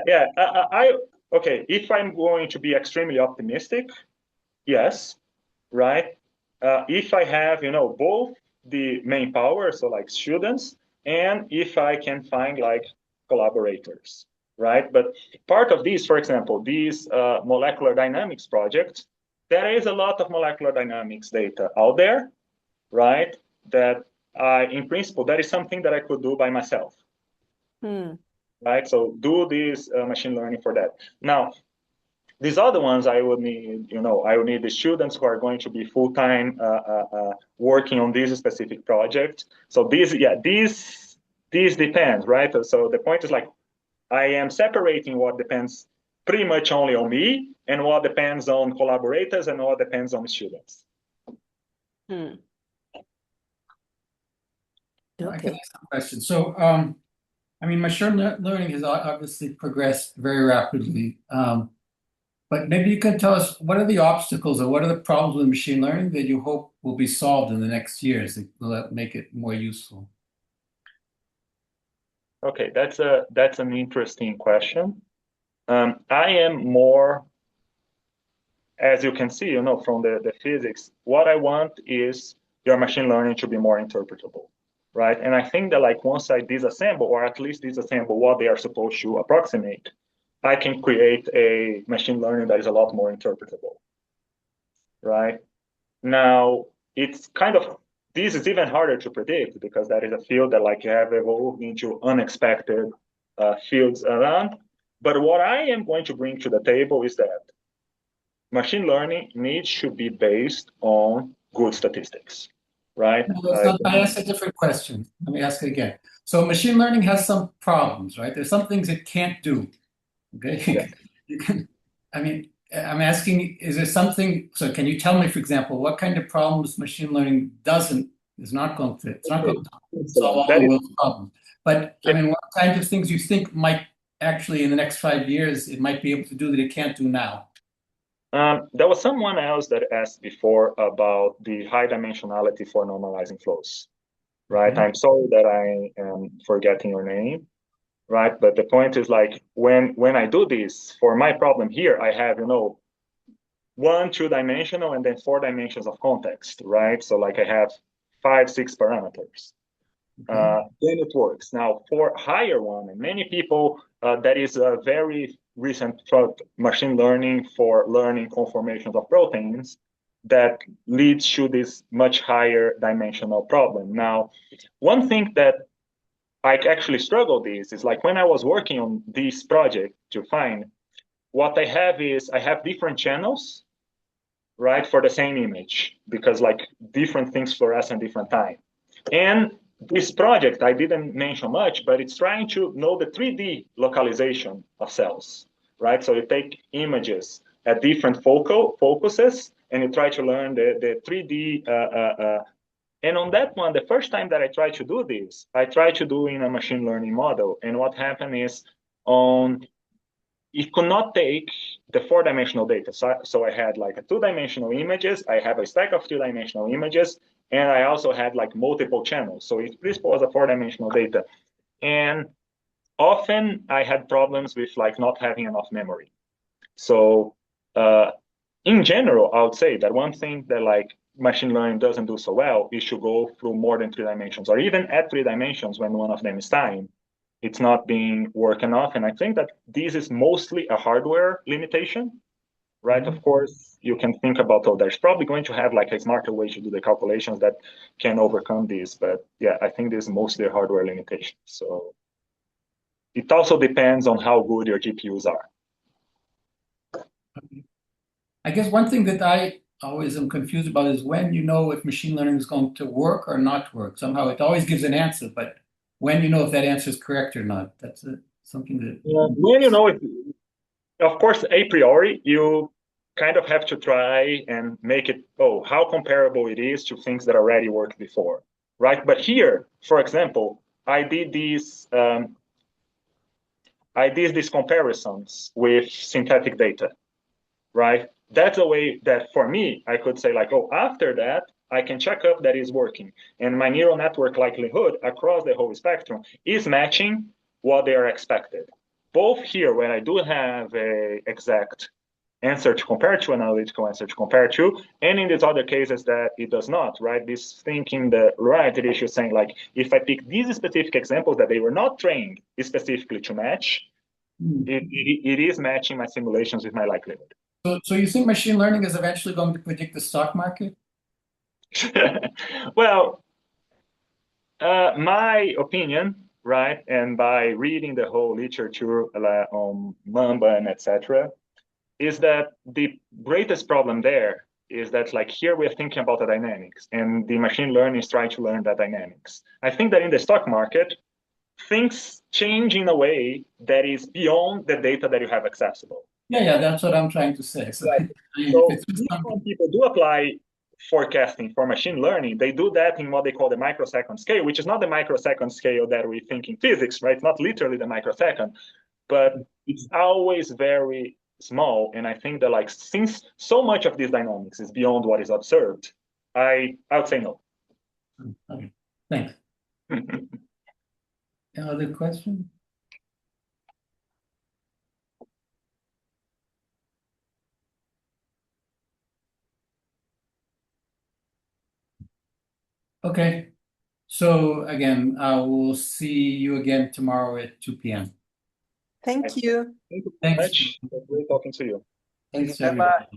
[SPEAKER 1] Yeah. Okay. If I'm going to be extremely optimistic, yes, right. If I have both the main power, so like students, and if I can find like collaborators, right? But part of these, for example, these molecular dynamics projects, there is a lot of molecular dynamics data out there, right? That in principle, that is something that I could do by myself, right? So do this machine learning for that. Now, These other ones, I would need, I would need the students who are going to be full-time working on this specific project. So these depends, right? So the point is like, I am separating what depends pretty much only on me and what depends on collaborators and what depends on students.
[SPEAKER 3] Hmm.
[SPEAKER 6] I can ask a question. So, I mean, machine learning has obviously progressed very rapidly. But maybe you can tell us, what are the obstacles or what are the problems with machine learning that you hope will be solved in the next years that will make it more useful?
[SPEAKER 1] Okay, that's an interesting question. I am more, as you can see, from the physics, what I want is your machine learning to be more interpretable, right? And I think that like once I disassemble, or at least disassemble what they are supposed to approximate, I can create a machine learning that is a lot more interpretable, right? Now, it's kind of, this is even harder to predict because that is a field that like have evolved into unexpected fields around. But what I am going to bring to the table is that machine learning needs to be based on good statistics, right?
[SPEAKER 6] No, I asked a different question. Let me ask it again. So machine learning has some problems, right? There's some things it can't do. Okay.
[SPEAKER 1] Yeah.
[SPEAKER 6] You can, I mean, I'm asking, is there something, so can you tell me, for example, what kind of problems machine learning is not going to solve all the world's problems? But I mean, what kinds of things you think might actually in the next 5 years, it might be able to do that it can't do now?
[SPEAKER 1] There was someone else that asked before about the high dimensionality for normalizing flows, right?
[SPEAKER 6] Mm-hmm.
[SPEAKER 1] I'm sorry that I am forgetting your name, right? But the point is like when I do this, for my problem here, I have, 1, 2-dimensional and then 4 dimensions of context, right? So like I have 5, 6 parameters. Then it works. Now for higher one, and many people, that is a very recent machine learning for learning conformations of proteins that leads to this much higher dimensional problem. Now, one thing that I actually struggled is like when I was working on this project to find, what I have is I have different channels, right, for the same image, because like different things fluoresce at different time. And this project, I didn't mention much, but it's trying to know the 3D localization of cells, right? So you take images at different focuses, and you try to learn the 3D. And on that one, the first time that I tried to do this, I tried to do in a machine learning model. And what happened is it could not take the 4-dimensional data. So I had like a 2-dimensional images, I have a stack of 2-dimensional images, and I also had like multiple channels. So this was a 4-dimensional data. And often I had problems with like not having enough memory. So in general, I would say that one thing that like machine learning doesn't do so well is to go through more than 3 dimensions, or even at 3 dimensions when one of them is time. It's not being worked enough. And I think that this is mostly a hardware limitation, right? Of course, you can think about, there's probably going to have like a smarter way to do the calculations that can overcome this. But yeah, I think this is mostly a hardware limitation. So it also depends on how good your GPUs are.
[SPEAKER 6] I guess one thing that I always am confused about is when you know if machine learning is going to work or not work. Somehow it always gives an answer, but when you know if that answer is correct or not, that's something that.
[SPEAKER 1] When you know it, of course, a priori, you kind of have to try and make it, how comparable it is to things that already worked before, right? But here, for example, I did these comparisons with synthetic data, right? That's a way that for me, I could say like, after that, I can check up that is working. And my neural network likelihood across the whole spectrum is matching what they are expected. Both here, when I do have a exact answer to compare to, analytical answer to compare to, and in these other cases that it does not, right? This thinking the right issue saying like, if I pick these specific examples that they were not trained specifically to match, it is matching my simulations with my likelihood.
[SPEAKER 6] So you think machine learning is eventually going to predict the stock market?
[SPEAKER 1] Well, my opinion, right, and by reading the whole literature on Mamba and etc., is that the greatest problem there is that like here we're thinking about the dynamics and the machine learning is trying to learn the dynamics. I think that in the stock market, things change in a way that is beyond the data that you have accessible.
[SPEAKER 6] Yeah, that's what I'm trying to say. So,
[SPEAKER 1] Right. So when people do apply forecasting for machine learning, they do that in what they call the microsecond scale, which is not the microsecond scale that we think in physics, right? It's not literally the microsecond, but it's always very small. And I think that like since so much of this dynamics is beyond what is observed, I would say no.
[SPEAKER 6] Okay, thanks. Other question? Okay, so again, I will see you again tomorrow at 2 p.m.
[SPEAKER 3] Thank you.
[SPEAKER 1] Thank you so
[SPEAKER 6] Thanks.
[SPEAKER 1] much. It was great talking to you.
[SPEAKER 6] Thanks,
[SPEAKER 5] Bye-bye.